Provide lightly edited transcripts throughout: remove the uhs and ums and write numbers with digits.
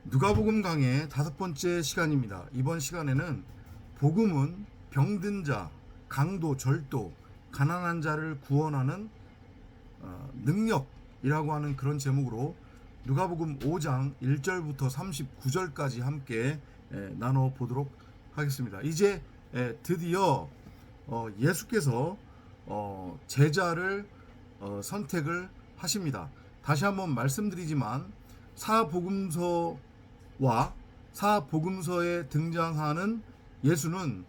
누가복음 강의 5번째 시간입니다. 이번 시간에는 복음은 병든 자, 강도, 절도, 가난한 자를 구원하는 능력이라고 하는 그런 제목으로 누가복음 5장 1절부터 39절까지 함께 나눠보도록 하겠습니다. 이제 드디어 예수께서 제자를 선택을 하십니다. 다시 한번 말씀드리지만 사복음서와 사복음서에 등장하는 예수는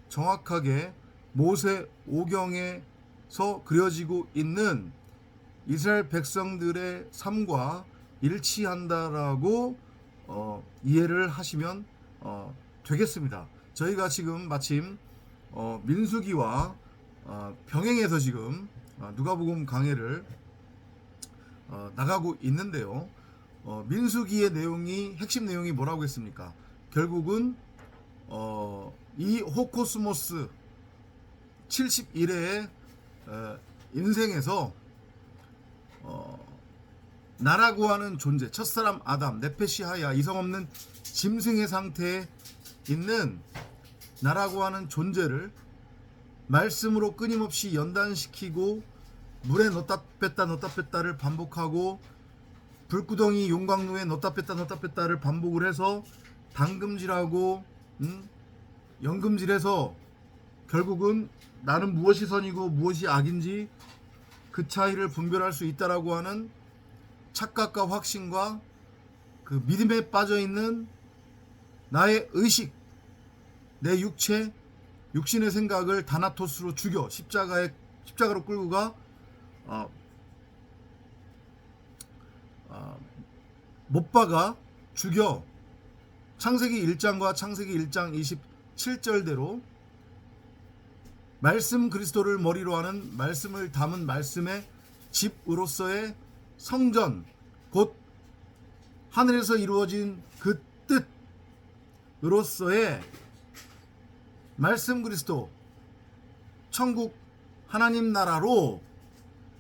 정확하게 모세 오경에서 그려지고 있는 이스라엘 백성들의 삶과 일치한다라고 이해를 하시면 되겠습니다. 저희가 지금 마침 민수기와 병행해서 지금 누가복음 강해를 나가고 있는데요. 민수기의 내용이 핵심 내용이 뭐라고 했습니까? 결국은 이 호코스모스 71회의 인생에서 나라고 하는 존재, 첫사람 아담, 네페시 하야, 이성 없는 짐승의 상태에 있는 나라고 하는 존재를 말씀으로 끊임없이 연단시키고 물에 넣다 뺐다를 반복하고 불구덩이 용광로에 넣다 뺐다를 반복을 해서 당금질하고 연금질해서 결국은 나는 무엇이 선이고 무엇이 악인지 그 차이를 분별할 수 있다라고 하는 착각과 확신과 그 믿음에 빠져 있는 나의 의식, 내 육체, 육신의 생각을 다나토스로 죽여 십자가로 끌고 가 못 박아 죽여 창세기 1장과 창세기 1장 27절대로 말씀 그리스도를 머리로 하는 말씀을 담은 말씀의 집으로서의 성전, 곧 하늘에서 이루어진 그 뜻으로서의 말씀 그리스도, 천국 하나님 나라로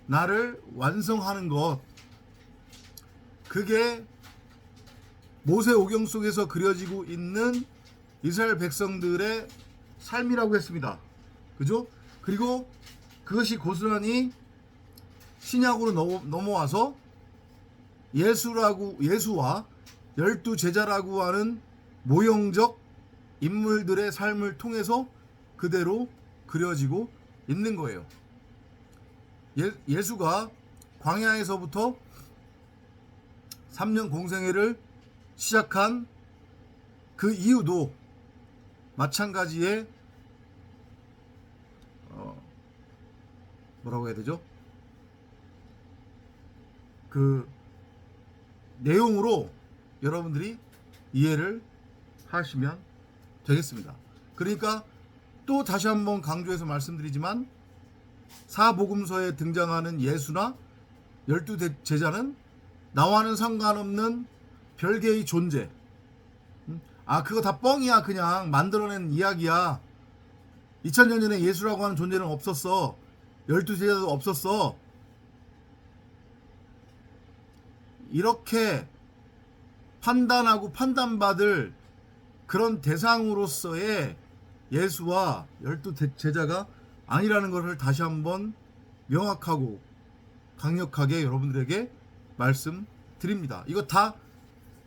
나를 완성하는 것, 그게 모세 오경 속에서 그려지고 있는 이스라엘 백성들의 삶이라고 했습니다. 그죠? 그리고 그것이 고스란히 신약으로 넘어와서 예수와 12 제자라고 하는 모형적 인물들의 삶을 통해서 그대로 그려지고 있는 거예요. 예수가 광야에서부터 3년 공생애를 시작한 그 이유도 마찬가지의 뭐라고 해야 되죠? 그 내용으로 여러분들이 이해를 하시면 되겠습니다. 그러니까 또 다시 한번 강조해서 말씀드리지만 사복음서에 등장하는 예수나 12 제자는 나와는 상관없는 별개의 존재. 그거 다 뻥이야. 그냥 만들어낸 이야기야. 2000년 전에 예수라고 하는 존재는 없었어. 12 제자도 없었어. 이렇게 판단하고 판단받을 그런 대상으로서의 예수와 12 제자가 아니라는 것을 다시 한번 명확하고 강력하게 여러분들에게 말씀드립니다. 이거 다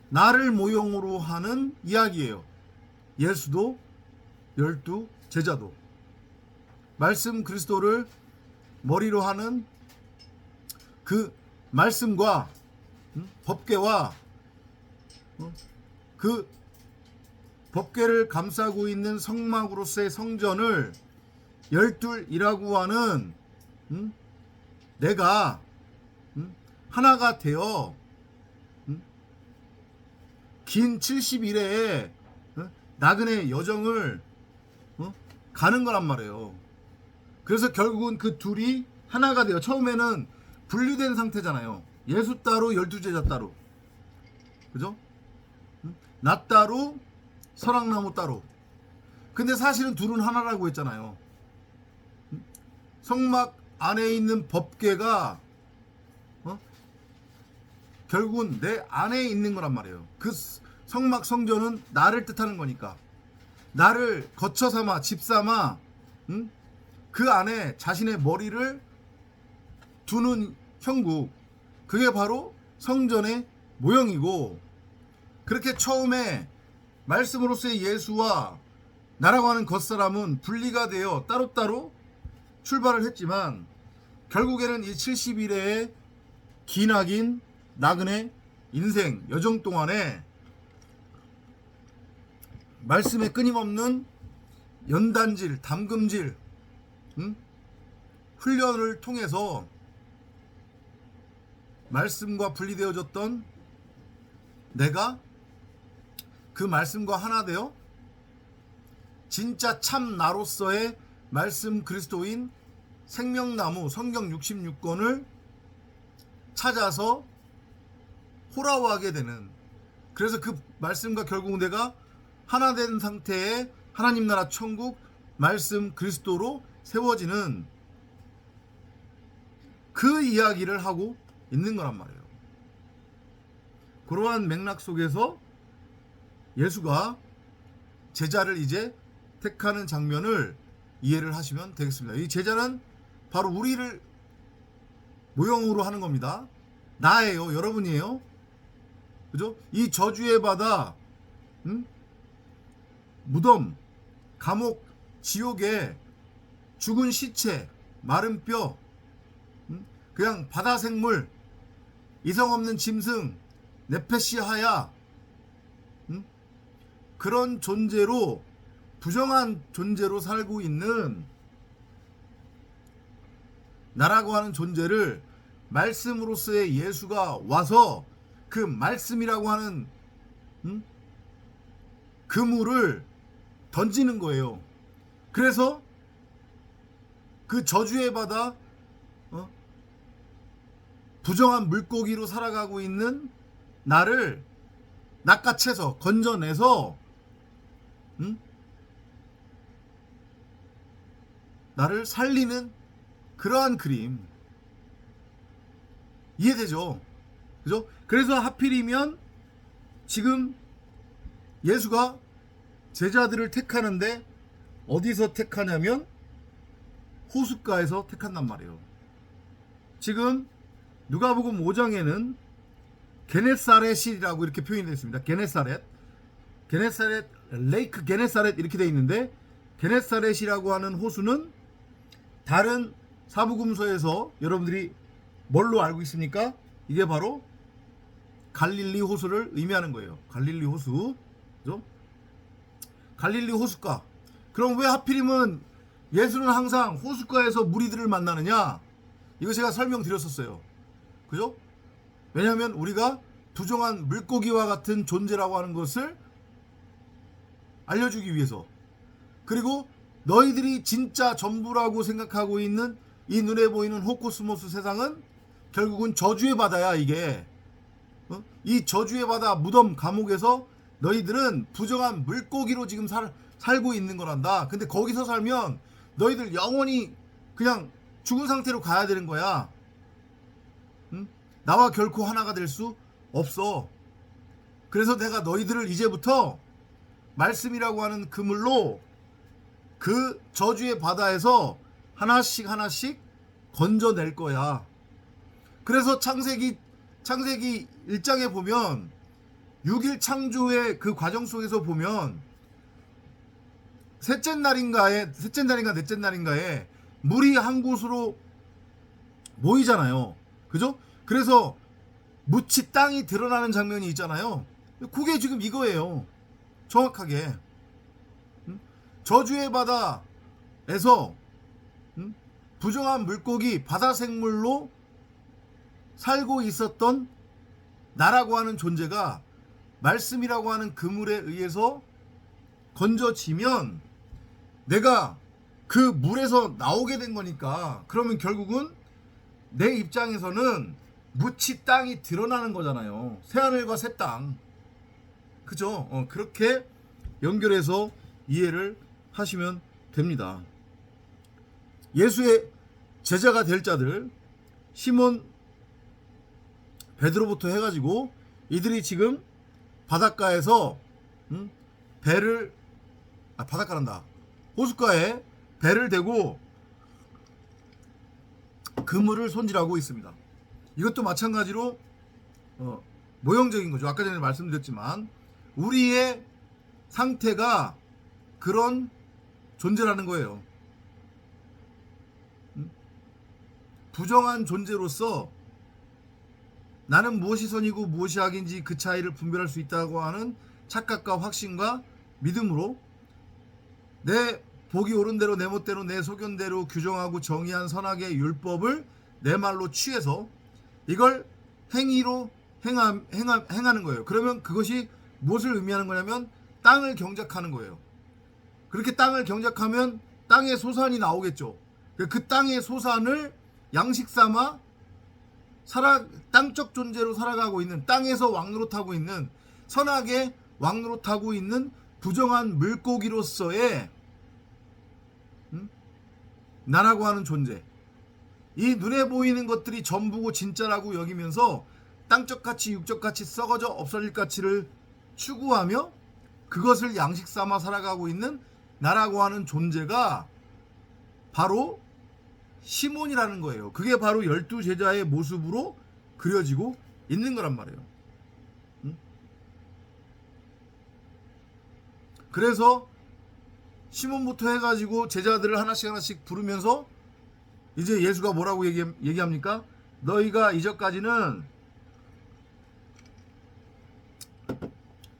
나를 모형으로 하는 이야기예요. 예수도 12 제자도 말씀 그리스도를 머리로 하는 그 말씀과 법궤와 그 법궤를 감싸고 있는 성막으로서의 성전을 12이라고 하는 내가 하나가 되어 긴 70일의 나그네 여정을 가는 거란 말이에요. 그래서 결국은 그 둘이 하나가 돼요. 처음에는 분리된 상태잖아요. 예수 따로 12 제자 따로, 그죠? 나 따로 설악나무 따로. 근데 사실은 둘은 하나라고 했잖아요. 성막 안에 있는 법궤가 결국은 내 안에 있는 거란 말이에요. 그 성막 성전은 나를 뜻하는 거니까 나를 거처 삼아 집 삼아 그 안에 자신의 머리를 두는 형국, 그게 바로 성전의 모형이고, 그렇게 처음에 말씀으로서의 예수와 나라고 하는 겉사람은 분리가 되어 따로따로 출발을 했지만 결국에는 이 70일의 기나긴 나그네 인생 여정 동안에 말씀의 끊임없는 연단질, 담금질, 훈련을 통해서 말씀과 분리되어졌던 내가 그 말씀과 하나 되어 진짜 참 나로서의 말씀 그리스도인 생명나무 성경 66권을 찾아서 호라워하게 되는, 그래서 그 말씀과 결국 내가 하나 된 상태의 하나님 나라 천국 말씀 그리스도로 세워지는 그 이야기를 하고 있는 거란 말이에요. 그러한 맥락 속에서 예수가 제자를 이제 택하는 장면을 이해를 하시면 되겠습니다. 이 제자는 바로 우리를 모형으로 하는 겁니다. 나예요. 여러분이에요. 그죠? 이 저주의 바다, 무덤, 감옥, 지옥에 죽은 시체, 마른 뼈, 그냥 바다 생물, 이성 없는 짐승, 네페시하야, 그런 존재로, 부정한 존재로 살고 있는 나라고 하는 존재를 말씀으로서의 예수가 와서 그 말씀이라고 하는 그물을 던지는 거예요. 그래서 그 저주의 바다, 부정한 물고기로 살아가고 있는 나를 낚아채서 건져내서 나를 살리는 그러한 그림, 이해되죠? 그죠? 그래서 하필이면 지금 예수가 제자들을 택하는데 어디서 택하냐면 호숫가에서 택한단 말이에요. 지금 누가복음 5장에는 게네사렛이라고 이렇게 표현되어 있습니다. 게네사렛, 레이크 게네사렛 이렇게 되어 있는데, 게네사렛이라고 하는 호수는 다른 사복음서에서 여러분들이 뭘로 알고 있습니까? 이게 바로 갈릴리 호수를 의미하는 거예요. 갈릴리 호수, 그죠? 갈릴리 호숫가. 그럼 왜 하필이면 예수는 항상 호숫가에서 무리들을 만나느냐? 이거 제가 설명드렸었어요. 그죠? 왜냐하면 우리가 부정한 물고기와 같은 존재라고 하는 것을 알려주기 위해서, 그리고 너희들이 진짜 전부라고 생각하고 있는 이 눈에 보이는 호코스모스 세상은 결국은 저주의 바다야. 이게 이 저주의 바다 무덤 감옥에서 너희들은 부정한 물고기로 지금 살고 있는 거란다. 근데 거기서 살면 너희들 영원히 그냥 죽은 상태로 가야 되는 거야. 나와 결코 하나가 될 수 없어. 그래서 내가 너희들을 이제부터 말씀이라고 하는 그물로 그 저주의 바다에서 하나씩 하나씩 건져낼 거야. 그래서 창세기 1장에 보면 6일 창조의 그 과정 속에서 보면 넷째 날인가에 물이 한 곳으로 모이잖아요. 그죠? 그래서 묻히 땅이 드러나는 장면이 있잖아요. 그게 지금 이거예요. 정확하게 저주의 바다에서 부정한 물고기, 바다 생물로 살고 있었던 나라고 하는 존재가 말씀이라고 하는 그물에 의해서 건져지면 내가 그 물에서 나오게 된 거니까, 그러면 결국은 내 입장에서는 묻히 땅이 드러나는 거잖아요. 새하늘과 새 땅. 그죠? 그렇게 연결해서 이해를 하시면 됩니다. 예수의 제자가 될 자들, 시몬, 베드로부터 해가지고 이들이 지금 바닷가에서 배를 바닷가란다. 호숫가에 배를 대고 그물을 손질하고 있습니다. 이것도 마찬가지로 모형적인 거죠. 아까 전에 말씀드렸지만 우리의 상태가 그런 존재라는 거예요. 부정한 존재로서 나는 무엇이 선이고 무엇이 악인지 그 차이를 분별할 수 있다고 하는 착각과 확신과 믿음으로 내 복이 옳은 대로 내 멋대로 내 소견대로 규정하고 정의한 선악의 율법을 내 말로 취해서 이걸 행위로 행하는 거예요. 그러면 그것이 무엇을 의미하는 거냐면 땅을 경작하는 거예요. 그렇게 땅을 경작하면 땅의 소산이 나오겠죠. 그 땅의 소산을 양식 삼아 땅적 존재로 살아가고 있는, 땅에서 왕노릇하고 있는, 선악의 왕노릇하고 있는 부정한 물고기로서의 나라고 하는 존재, 이 눈에 보이는 것들이 전부고 진짜라고 여기면서 땅적 가치, 육적 가치, 썩어져 없어질 가치를 추구하며 그것을 양식 삼아 살아가고 있는 나라고 하는 존재가 바로 시몬이라는 거예요. 그게 바로 12제자의 모습으로 그려지고 있는 거란 말이에요. 그래서 시몬부터 해가지고 제자들을 하나씩 부르면서 이제 예수가 뭐라고 얘기합니까? 너희가 이전까지는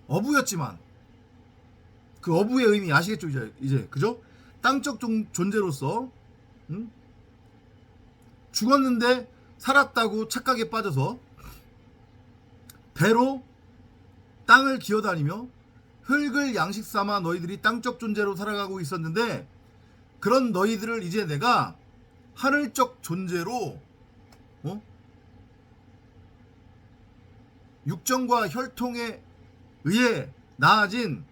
어부였지만, 그 어부의 의미 아시겠죠? 이제 그죠? 땅적 존재로서 죽었는데 살았다고 착각에 빠져서 배로 땅을 기어다니며 흙을 양식 삼아 너희들이 땅적 존재로 살아가고 있었는데, 그런 너희들을 이제 내가 하늘적 존재로 육정과 혈통에 의해 낳아진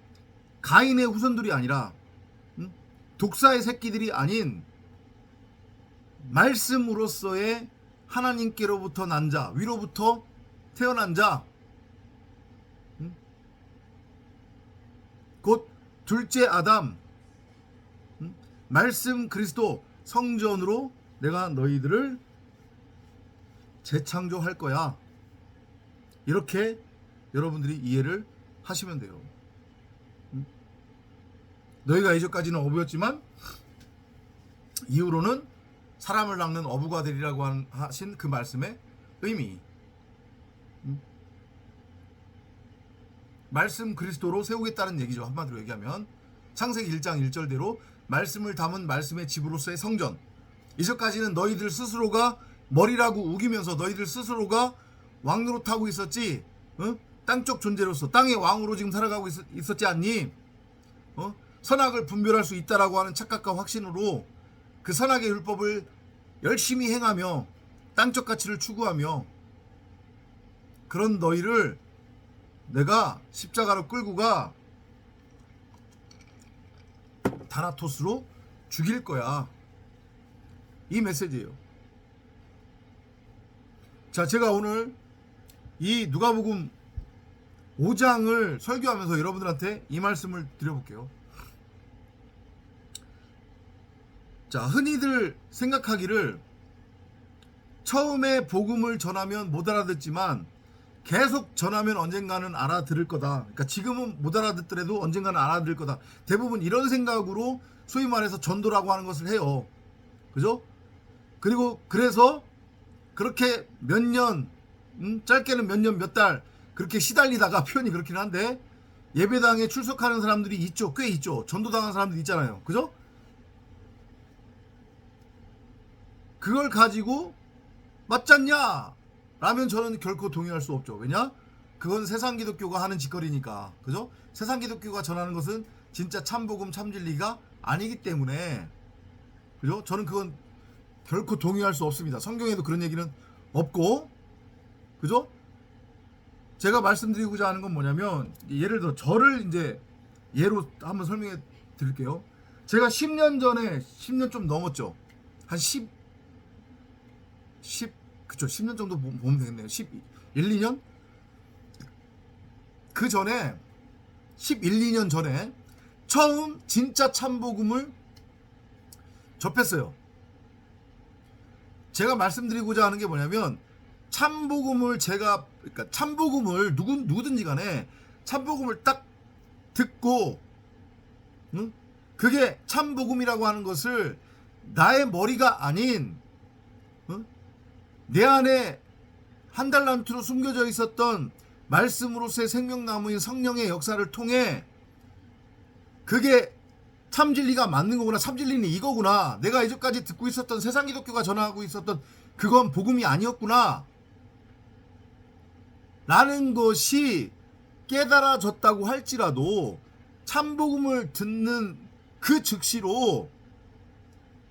가인의 후손들이 아니라 독사의 새끼들이 아닌 말씀으로서의 하나님께로부터 난 자, 위로부터 태어난 자, 곧 둘째 아담, 말씀 그리스도 성전으로 내가 너희들을 재창조할 거야. 이렇게 여러분들이 이해를 하시면 돼요. 너희가 이전까지는 어부였지만 이후로는 사람을 낚는 어부가 되리라고 하신 그 말씀의 의미, 말씀 그리스도로 세우겠다는 얘기죠. 한마디로 얘기하면 창세기 1장 1절대로 말씀을 담은 말씀의 집으로서의 성전. 이전까지는 너희들 스스로가 머리라고 우기면서 너희들 스스로가 왕노릇하고 있었지, 땅적 존재로서 땅의 왕으로 지금 살아가고 있었지 않니? 선악을 분별할 수 있다라고 하는 착각과 확신으로 그 선악의 율법을 열심히 행하며 땅적 가치를 추구하며 그런 너희를 내가 십자가로 끌고 가 다나토스로 죽일 거야. 이 메시지예요. 자, 제가 오늘 이 누가복음 5장을 설교하면서 여러분들한테 이 말씀을 드려볼게요. 자, 흔히들 생각하기를 처음에 복음을 전하면 못 알아듣지만 계속 전하면 언젠가는 알아들을 거다. 그러니까 지금은 못 알아듣더라도 언젠가는 알아들을 거다. 대부분 이런 생각으로 소위 말해서 전도라고 하는 것을 해요. 그죠? 그리고 그래서 그렇게 몇 년, 짧게는 몇 년, 몇 달 그렇게 시달리다가, 표현이 그렇긴 한데, 예배당에 출석하는 사람들이 있죠. 꽤 있죠. 전도당한 사람들이 있잖아요. 그죠? 그걸 가지고 맞잖냐? 라면 저는 결코 동의할 수 없죠. 왜냐? 그건 세상 기독교가 하는 짓거리니까. 그죠? 세상 기독교가 전하는 것은 진짜 참복음, 참진리가 아니기 때문에, 그죠? 저는 그건 결코 동의할 수 없습니다. 성경에도 그런 얘기는 없고, 그죠? 제가 말씀드리고자 하는 건 뭐냐면, 예를 들어 저를 이제 예로 한번 설명해 드릴게요. 제가 10년 전에, 10년 좀 넘었죠. 한 10 그쵸, 10년 정도 보면 되겠네요. 1, 2년? 그 전에 11, 2년 전에 처음 진짜 참복음을 접했어요. 제가 말씀드리고자 하는 게 뭐냐면 참복음을 그러니까 참복음을 누구든지 간에 참복음을 딱 듣고 응? 그게 참복음이라고 하는 것을 나의 머리가 아닌 응? 내 안에 한 달란트로 숨겨져 있었던 말씀으로서의 생명나무인 성령의 역사를 통해 그게 참진리가 맞는 거구나, 참진리는 이거구나, 내가 이전까지 듣고 있었던 세상 기독교가 전하고 있었던 그건 복음이 아니었구나 라는 것이 깨달아졌다고 할지라도 참복음을 듣는 그 즉시로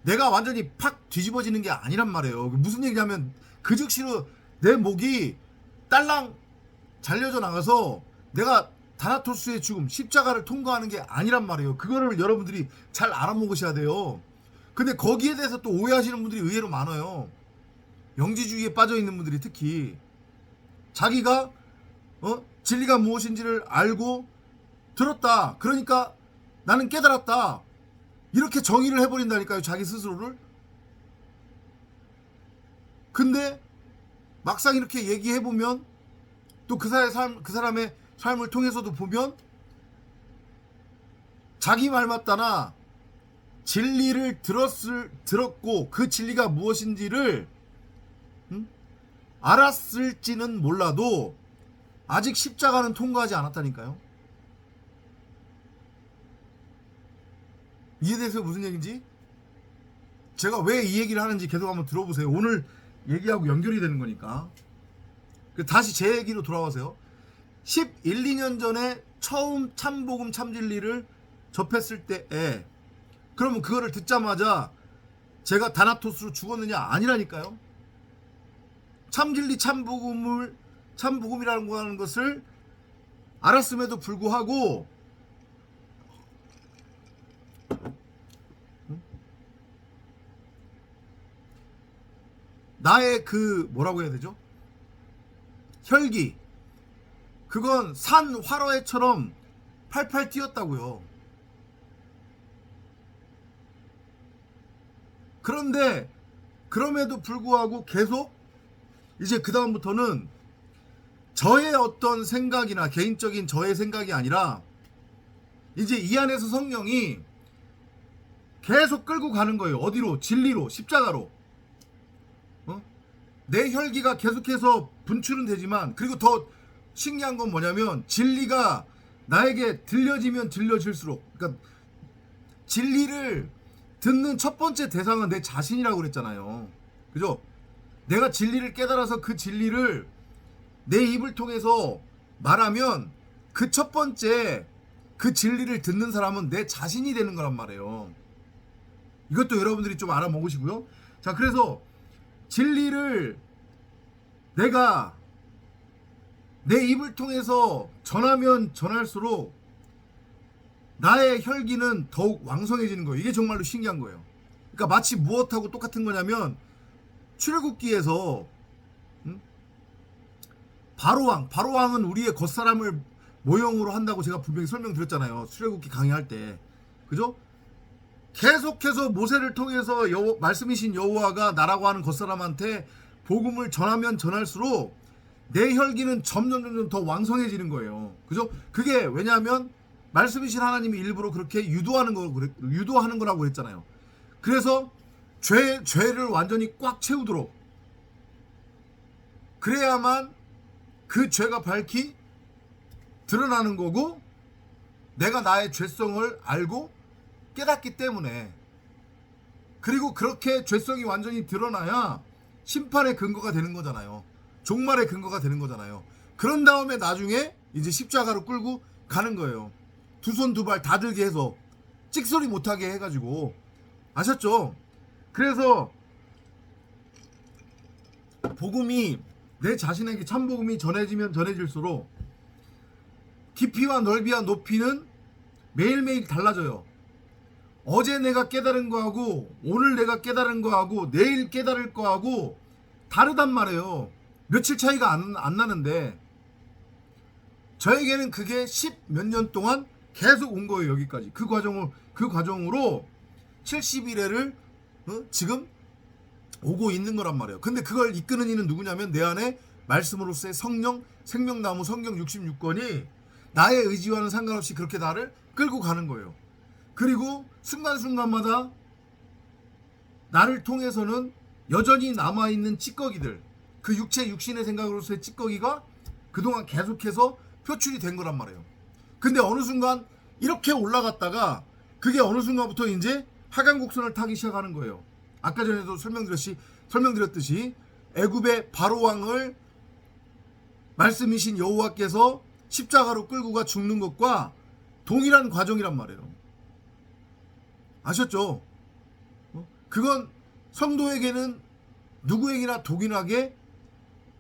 내가 완전히 팍 뒤집어지는 게 아니란 말이에요. 무슨 얘기냐면 그 즉시로 내 목이 딸랑 잘려져 나가서 내가 다나토스의 죽음, 십자가를 통과하는 게 아니란 말이에요. 그거를 여러분들이 잘 알아먹으셔야 돼요. 근데 거기에 대해서 또 오해하시는 분들이 의외로 많아요. 영지주의에 빠져있는 분들이 특히 자기가 진리가 무엇인지를 알고 들었다, 그러니까 나는 깨달았다, 이렇게 정의를 해버린다니까요, 자기 스스로를. 근데 막상 이렇게 얘기해보면 또 그 사람의 삶을 통해서도 보면 자기 말 맞다나 진리를 들었고 그 진리가 무엇인지를 알았을지는 몰라도 아직 십자가는 통과하지 않았다니까요. 이해돼서 무슨 얘기인지? 제가 왜 이 얘기를 하는지 계속 한번 들어보세요. 오늘 얘기하고 연결이 되는 거니까. 다시 제 얘기로 돌아와세요. 11, 2년 전에 처음 참복음 참진리를 접했을 때에 그러면 그거를 듣자마자 제가 다나토스로 죽었느냐? 아니라니까요. 참진리 참복음이라는 거 하는 것을 알았음에도 불구하고 나의 그 뭐라고 해야 되죠? 혈기, 그건 산 활화해처럼 팔팔 뛰었다고요. 그런데 그럼에도 불구하고 계속 이제 그 다음부터는 저의 어떤 생각이나 개인적인 저의 생각이 아니라 이제 이 안에서 성령이 계속 끌고 가는 거예요. 어디로? 진리로, 십자가로. 내 혈기가 계속해서 분출은 되지만, 그리고 더 신기한 건 뭐냐면 진리가 나에게 들려지면 들려질수록, 그러니까 진리를 듣는 첫 번째 대상은 내 자신이라고 그랬잖아요. 그죠? 내가 진리를 깨달아서 그 진리를 내 입을 통해서 말하면 그 첫 번째 그 진리를 듣는 사람은 내 자신이 되는 거란 말이에요. 이것도 여러분들이 좀 알아먹으시고요. 자, 그래서 진리를 내가 내 입을 통해서 전하면 전할수록 나의 혈기는 더욱 왕성해지는 거예요. 이게 정말로 신기한 거예요. 그러니까 마치 무엇하고 똑같은 거냐면 출애굽기에서 바로왕은 우리의 겉사람을 모형으로 한다고 제가 분명히 설명드렸잖아요. 출애굽기 강의할 때. 그죠? 계속해서 모세를 통해서 말씀이신 여호와가 나라고 하는 겉사람한테 복음을 전하면 전할수록 내 혈기는 점점 더 왕성해지는 거예요. 그죠? 그게 왜냐하면 말씀이신 하나님이 일부러 그렇게 유도하는 거라고 그랬잖아요. 그래서 죄를 완전히 꽉 채우도록, 그래야만 그 죄가 밝히 드러나는 거고, 내가 나의 죄성을 알고 깨닫기 때문에, 그리고 그렇게 죄성이 완전히 드러나야 심판의 근거가 되는 거잖아요. 종말의 근거가 되는 거잖아요. 그런 다음에 나중에 이제 십자가로 끌고 가는 거예요. 두 손 두 발 다 들게 해서 찍소리 못하게 해가지고. 아셨죠? 그래서 복음이, 내 자신에게 참복음이 전해지면 전해질수록 깊이와 넓이와 높이는 매일매일 달라져요. 어제 내가 깨달은 거하고 오늘 내가 깨달은 거하고 내일 깨달을 거하고 다르단 말이에요. 며칠 차이가 안 나는데. 저에게는 그게 10 몇 년 동안 계속 온 거예요. 여기까지. 그 과정으로 70일에를 지금 오고 있는 거란 말이에요. 근데 그걸 이끄는 이는 누구냐면 내 안에 말씀으로서의 성령, 생명나무 성경 66권이 나의 의지와는 상관없이 그렇게 나를 끌고 가는 거예요. 그리고 순간순간마다 나를 통해서는 여전히 남아있는 찌꺼기들, 그 육체 육신의 생각으로서의 찌꺼기가 그동안 계속해서 표출이 된 거란 말이에요. 근데 어느 순간 이렇게 올라갔다가 그게 어느 순간부터 이제 하강곡선을 타기 시작하는 거예요. 아까 전에도 설명드렸듯이 애굽의 바로왕을 말씀이신 여호와께서 십자가로 끌고 가 죽는 것과 동일한 과정이란 말이에요. 아셨죠? 그건 성도에게는 누구에게나 동일하게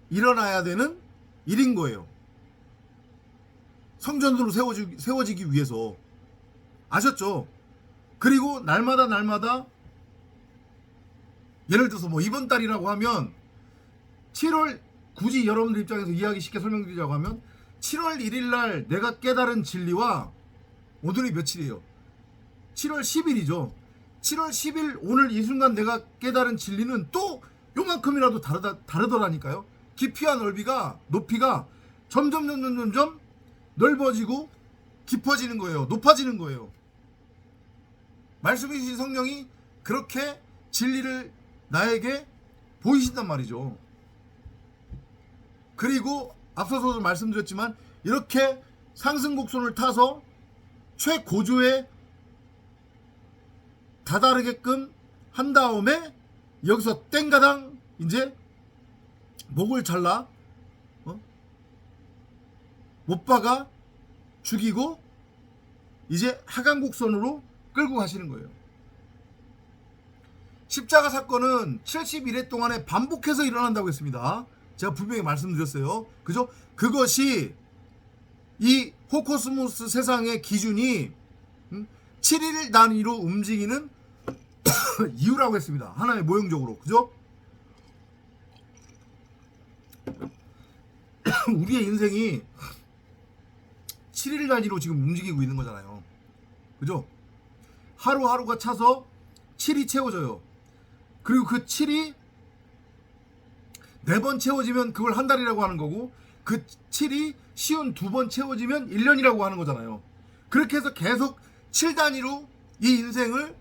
일어나야 되는 일인 거예요. 성전으로 세워지기 위해서. 아셨죠? 그리고 날마다 예를 들어서 뭐 이번 달이라고 하면 7월, 굳이 여러분들 입장에서 이해하기 쉽게 설명드리자고 하면 7월 1일 날 내가 깨달은 진리와 오늘이 며칠이에요? 7월 10일이죠. 7월 10일 오늘 이 순간 내가 깨달은 진리는 또 요만큼이라도 다르더라니까요. 깊이와 높이가 점점 넓어지고 깊어지는 거예요. 높아지는 거예요. 말씀이신 성령이 그렇게 진리를 나에게 보이신단 말이죠. 그리고 앞서서도 말씀드렸지만 이렇게 상승곡선을 타서 최고조에 다다르게끔 한 다음에 여기서 땡가당 이제 목을 잘라 못 박아 죽이고 이제 하강곡선으로 끌고 가시는 거예요. 십자가 사건은 71회 동안에 반복해서 일어난다고 했습니다. 제가 분명히 말씀드렸어요. 그죠? 그것이 이 호코스모스 세상의 기준이 7일 단위로 움직이는 이유라고 했습니다. 하나의 모형적으로. 그죠? 우리의 인생이 7일 단위로 지금 움직이고 있는 거잖아요. 그죠? 하루하루가 차서 7이 채워져요. 그리고 그 7이 4번 채워지면 그걸 한 달이라고 하는 거고, 그 7이 쉬운 2번 채워지면 1년이라고 하는 거잖아요. 그렇게 해서 계속 7단위로 이 인생을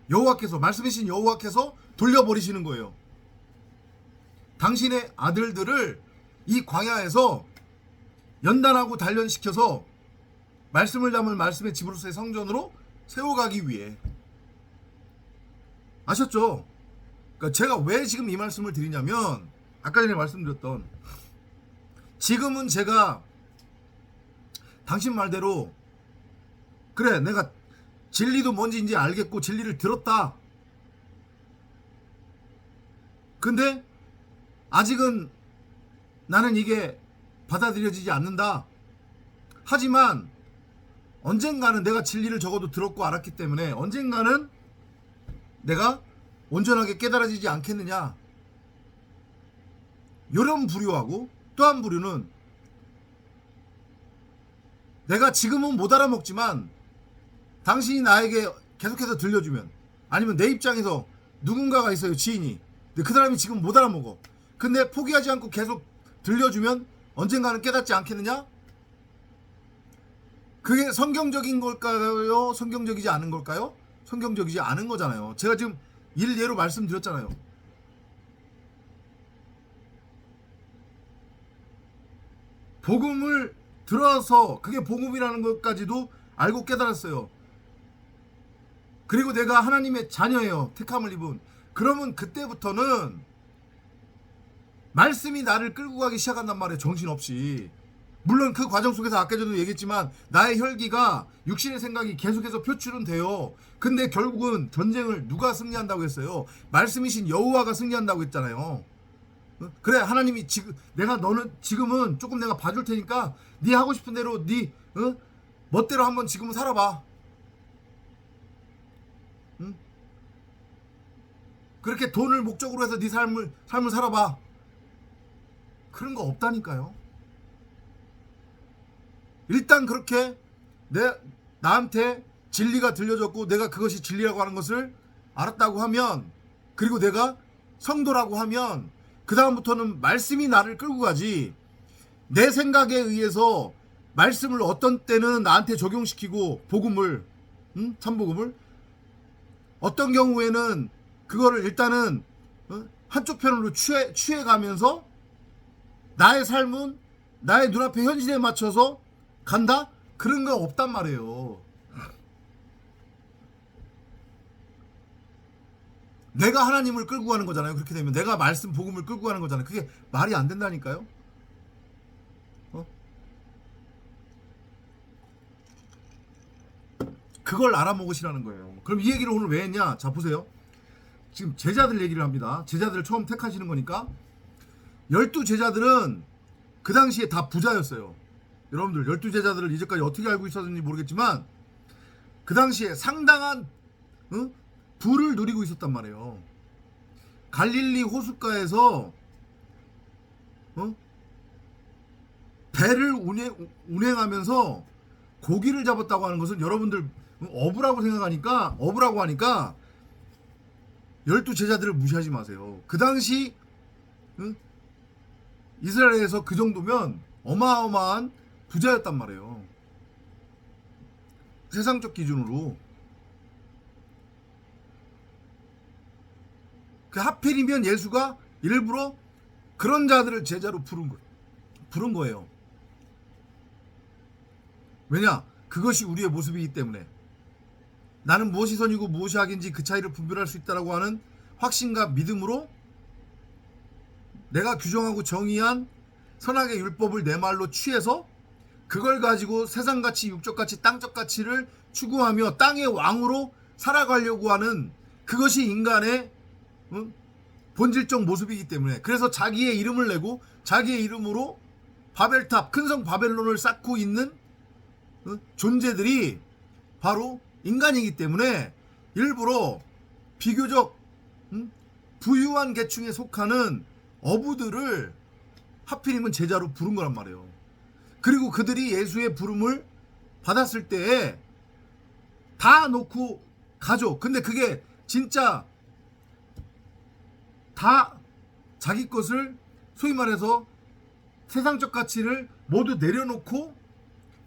여호와께서, 말씀이신 여호와께서 돌려버리시는 거예요. 당신의 아들들을 이 광야에서 연단하고 단련시켜서 말씀을 담을 말씀의 집으로서의 성전으로 세워가기 위해. 아셨죠? 그러니까 제가 왜 지금 이 말씀을 드리냐면, 아까 전에 말씀드렸던, 지금은 제가 당신 말대로 그래 내가 진리도 뭔지 이제 알겠고 진리를 들었다. 근데 아직은 나는 이게 받아들여지지 않는다. 하지만 언젠가는 내가 진리를 적어도 들었고 알았기 때문에 언젠가는 내가 온전하게 깨달아지지 않겠느냐. 이런 부류하고, 또 한 부류는 내가 지금은 못 알아먹지만 당신이 나에게 계속해서 들려주면, 아니면 내 입장에서 누군가가 있어요, 지인이. 근데 그 사람이 지금 못 알아먹어. 근데 포기하지 않고 계속 들려주면 언젠가는 깨닫지 않겠느냐? 그게 성경적인 걸까요? 성경적이지 않은 걸까요? 성경적이지 않은 거잖아요. 제가 지금 일례로 말씀드렸잖아요. 복음을 들어서 그게 복음이라는 것까지도 알고 깨달았어요. 그리고 내가 하나님의 자녀예요. 택함을 입은. 그러면 그때부터는 말씀이 나를 끌고 가기 시작한단 말이에요. 정신없이. 물론 그 과정 속에서 아까 전에도 얘기했지만 나의 혈기가, 육신의 생각이 계속해서 표출은 돼요. 근데 결국은 전쟁을 누가 승리한다고 했어요? 말씀이신 여호와가 승리한다고 했잖아요. 그래, 하나님이 너는 지금은 조금 내가 봐줄 테니까 네 하고 싶은 대로 네 멋대로 한번 지금은 살아봐. 응? 그렇게 돈을 목적으로 해서 네 삶을 살아봐. 그런 거 없다니까요. 일단 그렇게 나한테 진리가 들려졌고 내가 그것이 진리라고 하는 것을 알았다고 하면, 그리고 내가 성도라고 하면 그 다음부터는 말씀이 나를 끌고 가지, 내 생각에 의해서 말씀을 어떤 때는 나한테 적용시키고 복음을, 참복음을 어떤 경우에는 그거를 일단은 한쪽 편으로 취해가면서 나의 삶은 나의 눈앞의 현실에 맞춰서 간다? 그런 거 없단 말이에요. 내가 하나님을 끌고 가는 거잖아요. 그렇게 되면 내가 말씀 복음을 끌고 가는 거잖아요. 그게 말이 안 된다니까요. 그걸 알아먹으시라는 거예요. 그럼 이 얘기를 오늘 왜 했냐? 자, 보세요. 지금 제자들 얘기를 합니다. 제자들을 처음 택하시는 거니까. 12제자들은 그 당시에 다 부자였어요. 여러분들 12제자들을 이제까지 어떻게 알고 있었는지 모르겠지만 그 당시에 상당한 부를 누리고 있었단 말이에요. 갈릴리 호숫가에서 배를 운행하면서 고기를 잡았다고 하는 것은 여러분들 어부라고 하니까 12제자들을 무시하지 마세요. 그 당시 이스라엘에서 그 정도면 어마어마한 부자였단 말이에요. 세상적 기준으로. 그 하필이면 예수가 일부러 그런 자들을 제자로 부른 거예요. 왜냐? 그것이 우리의 모습이기 때문에. 나는 무엇이 선이고 무엇이 악인지 그 차이를 분별할 수 있다라고 하는 확신과 믿음으로 내가 규정하고 정의한 선악의 율법을 내 말로 취해서 그걸 가지고 세상가치, 육적가치, 땅적가치를 추구하며 땅의 왕으로 살아가려고 하는 그것이 인간의 본질적 모습이기 때문에, 그래서 자기의 이름을 내고 자기의 이름으로 바벨탑, 큰성 바벨론을 쌓고 있는 존재들이 바로 인간이기 때문에 일부러 비교적 부유한 계층에 속하는 어부들을 하필이면 제자로 부른 거란 말이에요. 그리고 그들이 예수의 부름을 받았을 때에 다 놓고 가죠. 근데 그게 진짜 다 자기 것을 소위 말해서 세상적 가치를 모두 내려놓고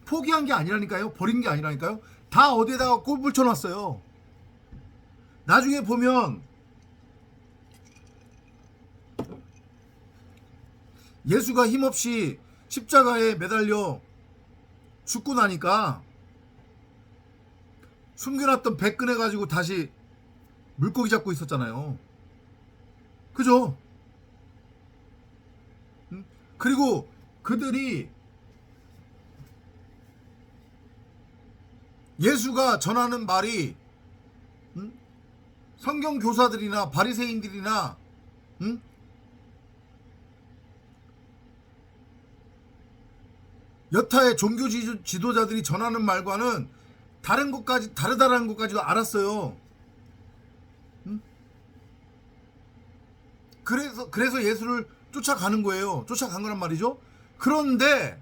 포기한 게 아니라니까요. 버린 게 아니라니까요. 다 어디에다가 꼴 쳐놨어요. 나중에 보면 예수가 힘없이 십자가에 매달려 죽고 나니까 숨겨놨던 배 꺼내가지고 다시 물고기 잡고 있었잖아요. 그죠? 그리고 그들이 예수가 전하는 말이 성경 교사들이나 바리새인들이나 여타의 종교 지도자들이 전하는 말과는 다르다라는 것까지도 알았어요. 그래서 예수를 쫓아가는 거예요. 쫓아간 거란 말이죠. 그런데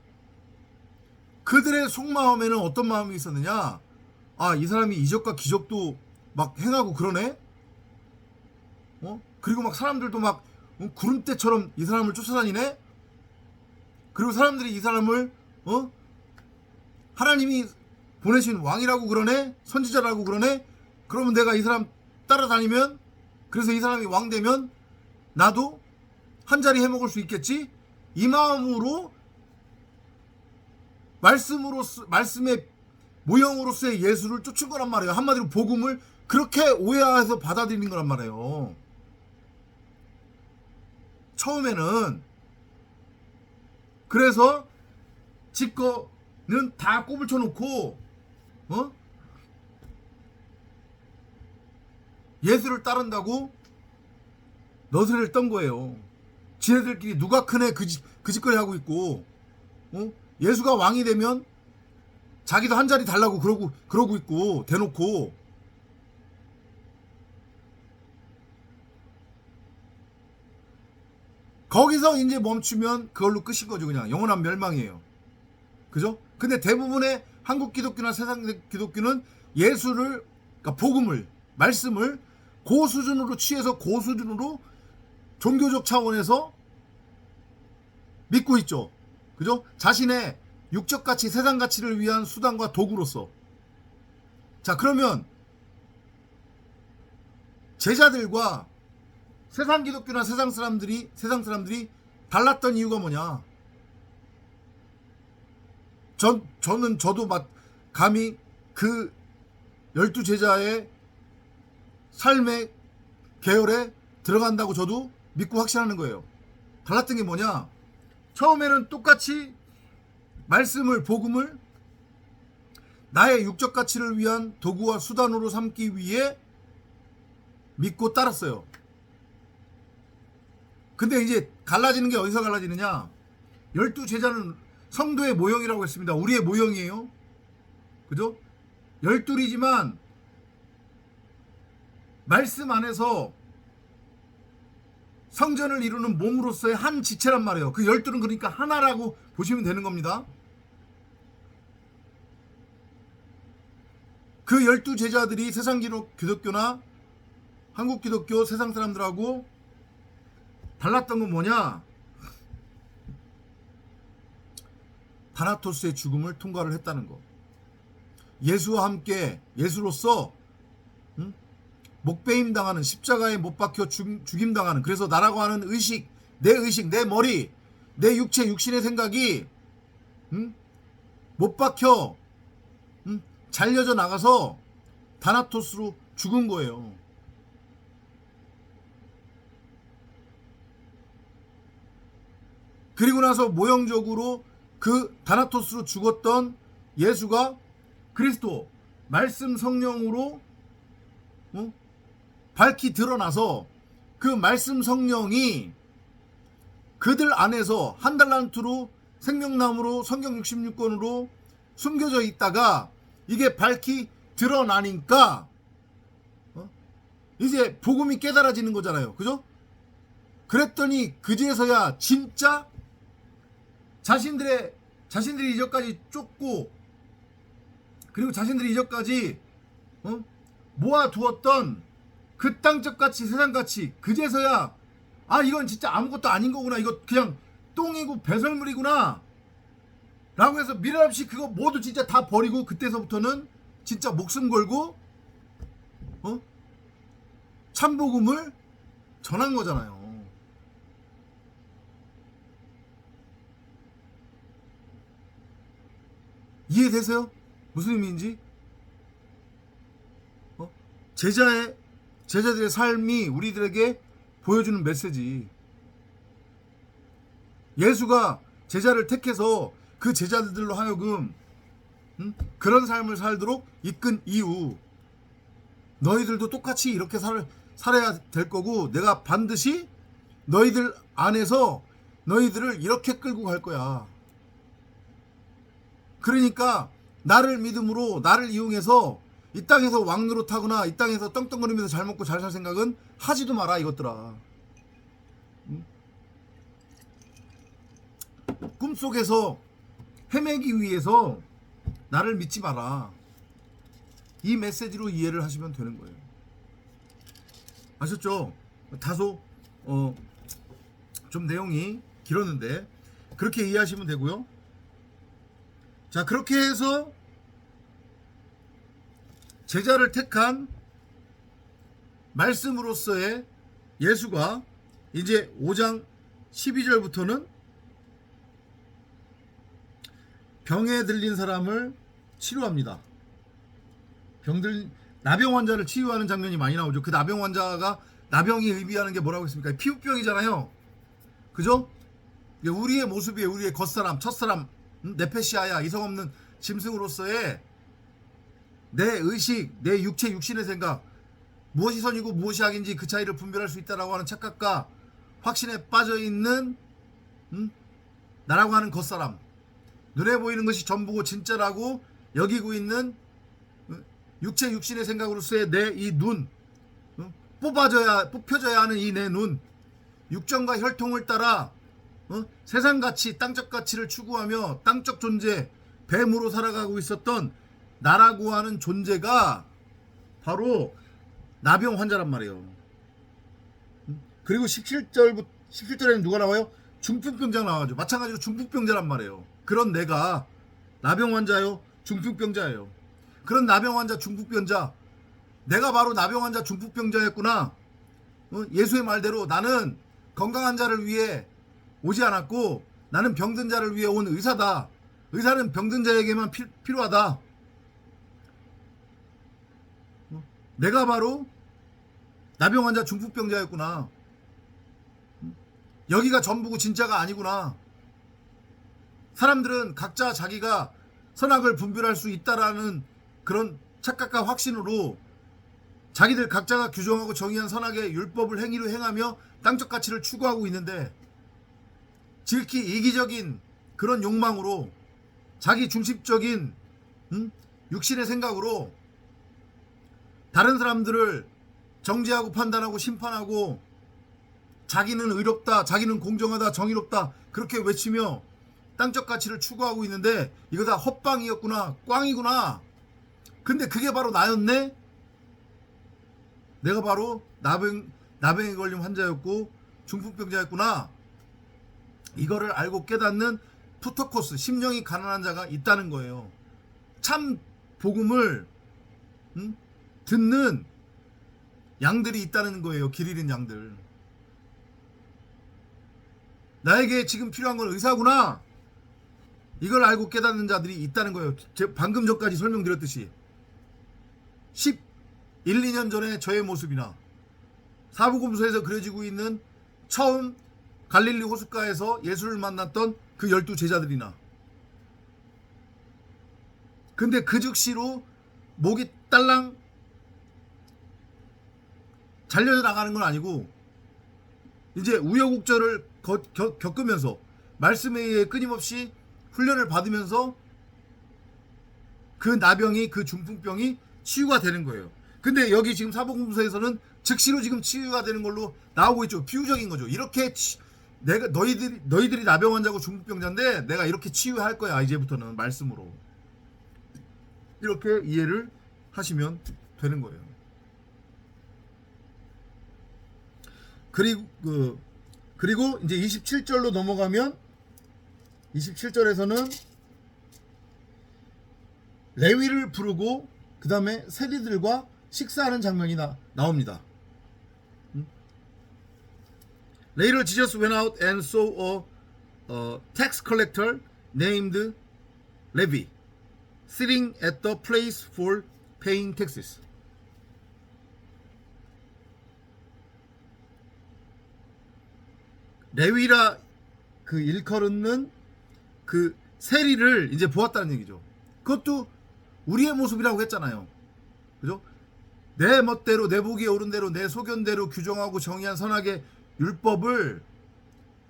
그들의 속마음에는 어떤 마음이 있었느냐? 아, 이 사람이 이적과 기적도 막 행하고 그러네? 그리고 막 사람들도 막 구름대처럼 이 사람을 쫓아다니네? 그리고 사람들이 이 사람을 하나님이 보내신 왕이라고 그러네? 선지자라고 그러네? 그러면 내가 이 사람 따라다니면, 그래서 이 사람이 왕 되면 나도 한 자리 해먹을 수 있겠지? 이 마음으로 말씀의 모형으로서의 예수를 쫓은 거란 말이에요. 한마디로 복음을 그렇게 오해해서 받아들이는 거란 말이에요. 처음에는. 그래서 지거는 다 꼽을 쳐놓고 예수를 따른다고 너스레를 떤 거예요. 지네들끼리 누가 크네 그 짓거리 하고 있고, 예수가 왕이 되면 자기도 한 자리 달라고 그러고 있고 대놓고. 거기서 이제 멈추면 그걸로 끝인 거죠. 그냥 영원한 멸망이에요. 그죠? 근데 대부분의 한국 기독교나 세상 기독교는 예수를, 그러니까 복음을, 말씀을 고수준으로 취해서 고수준으로 종교적 차원에서 믿고 있죠. 그죠? 자신의 육적 가치, 세상 가치를 위한 수단과 도구로서. 자, 그러면 제자들과 세상 기독교나 세상 사람들이 달랐던 이유가 뭐냐? 저도 감히 그 12제자의 삶의 계열에 들어간다고 저도 믿고 확신하는 거예요. 달랐던 게 뭐냐? 처음에는 똑같이 말씀을, 복음을 나의 육적 가치를 위한 도구와 수단으로 삼기 위해 믿고 따랐어요. 근데 이제 갈라지는 게 어디서 갈라지느냐? 12제자는 성도의 모형이라고 했습니다. 우리의 모형이에요. 그죠? 12이지만 말씀 안에서 성전을 이루는 몸으로서의 한 지체란 말이에요. 그 12는 그러니까 하나라고 보시면 되는 겁니다. 그 12제자들이 세상 기독교나 한국 기독교 세상 사람들하고 달랐던 건 뭐냐? 다나토스의 죽음을 통과를 했다는 거. 예수와 함께 예수로서 목배임 당하는, 십자가에 못 박혀 죽임 당하는, 그래서 나라고 하는 의식, 내 머리, 내 육체, 육신의 생각이 못 박혀 잘려져 나가서 다나토스로 죽은 거예요. 그리고 나서 모형적으로 그 다나토스로 죽었던 예수가 그리스도, 말씀 성령으로 밝히 드러나서 그 말씀 성령이 그들 안에서 한 달란트로 생명나무로 성경 66권으로 숨겨져 있다가 이게 밝히 드러나니까 이제 복음이 깨달아지는 거잖아요. 그죠? 그랬더니 그제서야 진짜 자신들이 이전까지 쫓고, 그리고 자신들이 이전까지 모아두었던 그 땅적 가치, 세상 가치, 그제서야 이건 진짜 아무것도 아닌 거구나, 이거 그냥 똥이고 배설물이구나 라고 해서 미련 없이 그거 모두 진짜 다 버리고, 그때서부터는 진짜 목숨 걸고 참복음을 전한 거잖아요. 이해되세요? 무슨 의미인지? 제자들의 삶이 우리들에게 보여주는 메시지. 예수가 제자를 택해서 그 제자들로 하여금 그런 삶을 살도록 이끈 이유. 너희들도 똑같이 이렇게 살아야 될 거고, 내가 반드시 너희들 안에서 너희들을 이렇게 끌고 갈 거야. 그러니까 나를 믿음으로, 나를 이용해서 이 땅에서 왕노릇하거나 이 땅에서 떵떵거리면서 잘 먹고 잘 살 생각은 하지도 마라, 이것들아. 꿈속에서 헤매기 위해서 나를 믿지 마라. 이 메시지로 이해를 하시면 되는 거예요. 아셨죠? 다소 좀 내용이 길었는데 그렇게 이해하시면 되고요. 자, 그렇게 해서 제자를 택한 말씀으로서의 예수가 이제 5장 12절부터는 병에 들린 사람을 치료합니다. 나병 환자를 치유하는 장면이 많이 나오죠. 그 나병 환자가, 나병이 의미하는 게 뭐라고 했습니까? 피부병이잖아요. 그죠? 우리의 모습이에요. 우리의 겉사람, 첫사람, 네페시아야, 이성 없는 짐승으로서의 내 의식, 내 육체, 육신의 생각, 무엇이 선이고 무엇이 악인지 그 차이를 분별할 수 있다라고 하는 착각과 확신에 빠져있는 나라고 하는 겉사람, 눈에 보이는 것이 전부고 진짜라고 여기고 있는 육체, 육신의 생각으로서의 내 이 눈, 뽑혀져야 하는 이 내 눈, 육정과 혈통을 따라 세상 가치, 땅적 가치를 추구하며 땅적 존재, 뱀으로 살아가고 있었던 나라고 하는 존재가 바로 나병 환자란 말이에요. 그리고 17절에는 누가 나와요? 중풍병자가 나와죠. 마찬가지로 중풍병자란 말이에요. 그런 내가 나병 환자요, 중풍병자예요. 그런 나병 환자, 중풍병자, 내가 바로 나병 환자, 중풍병자였구나. 예수의 말대로 나는 건강한 자를 위해 오지 않았고 나는 병든 자를 위해 온 의사다. 의사는 병든 자에게만 필요하다. 내가 바로 나병 환자, 중풍병자였구나. 여기가 전부고 진짜가 아니구나. 사람들은 각자 자기가 선악을 분별할 수 있다라는 그런 착각과 확신으로 자기들 각자가 규정하고 정의한 선악의 율법을 행위로 행하며 땅적 가치를 추구하고 있는데, 지극히 이기적인 그런 욕망으로 자기 중심적인 육신의 생각으로 다른 사람들을 정죄하고 판단하고 심판하고 자기는 의롭다, 자기는 공정하다, 정의롭다 그렇게 외치며 땅적 가치를 추구하고 있는데 이거 다 헛방이었구나, 꽝이구나. 근데 그게 바로 나였네. 내가 바로 나병에 걸린 환자였고 중풍병자였구나. 이거를 알고 깨닫는 푸토코스, 심령이 가난한 자가 있다는 거예요. 참 복음을 듣는 양들이 있다는 거예요. 길 잃은 양들. 나에게 지금 필요한 건 의사구나. 이걸 알고 깨닫는 자들이 있다는 거예요. 방금 전까지 설명드렸듯이 11, 2년 전에 저의 모습이나 사복음서에서 그려지고 있는 처음 갈릴리 호숫가에서 예수를 만났던 그 12제자들이나, 근데 그 즉시로 목이 딸랑 잘려 나가는 건 아니고 이제 우여곡절을 겪으면서 말씀에 의해 끊임없이 훈련을 받으면서 그 나병이, 그 중풍병이 치유가 되는 거예요. 근데 여기 지금 사복음서에서는 즉시로 지금 치유가 되는 걸로 나오고 있죠. 비유적인 거죠. 이렇게 내가 너희들이 나병 환자고 중풍병자인데 내가 이렇게 치유할 거야. 이제부터는 말씀으로. 이렇게 이해를 하시면 되는 거예요. 그리고 이제 27절로 넘어가면 27절에서는 레위를 부르고 그 다음에 세리들과 식사하는 장면이 나옵니다. Later Jesus went out and saw a tax collector named Levi sitting at the place for paying taxes. 레위라 그 일컬은 그 세리를 이제 보았다는 얘기죠. 그것도 우리의 모습이라고 했잖아요. 그죠? 내 멋대로, 내 보기에 옳은 대로, 내 소견대로 규정하고 정의한 선악의 율법을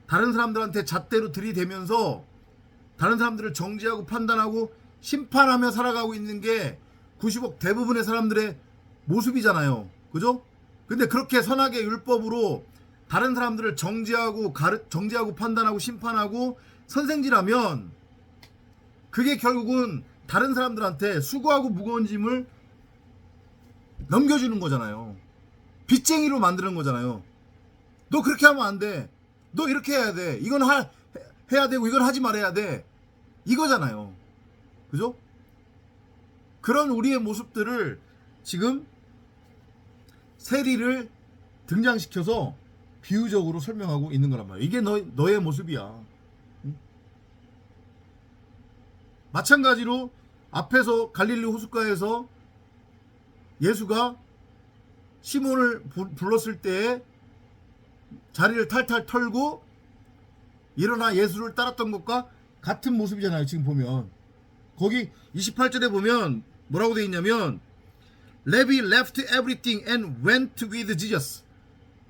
다른 사람들한테 잣대로 들이대면서 다른 사람들을 정죄하고 판단하고 심판하며 살아가고 있는 게 90억 대부분의 사람들의 모습이잖아요. 그죠? 근데 그렇게 선악의 율법으로 다른 사람들을 정죄하고 판단하고 심판하고 선생질하면 그게 결국은 다른 사람들한테 수고하고 무거운 짐을 넘겨주는 거잖아요. 빚쟁이로 만드는 거잖아요. 너 그렇게 하면 안 돼. 너 이렇게 해야 돼. 이건 해야 되고 이건 하지 말아야 돼. 이거잖아요. 그죠? 그런 우리의 모습들을 지금 세리를 등장시켜서 비유적으로 설명하고 있는 거란 말이야. 이게 너의 모습이야. 응? 마찬가지로 앞에서 갈릴리 호숫가에서 예수가 시몬을 불렀을 때에 자리를 탈탈 털고 일어나 예수를 따랐던 것과 같은 모습이잖아요. 지금 보면 거기 28절에 보면 뭐라고 되어 있냐면 Levi left everything and went with Jesus.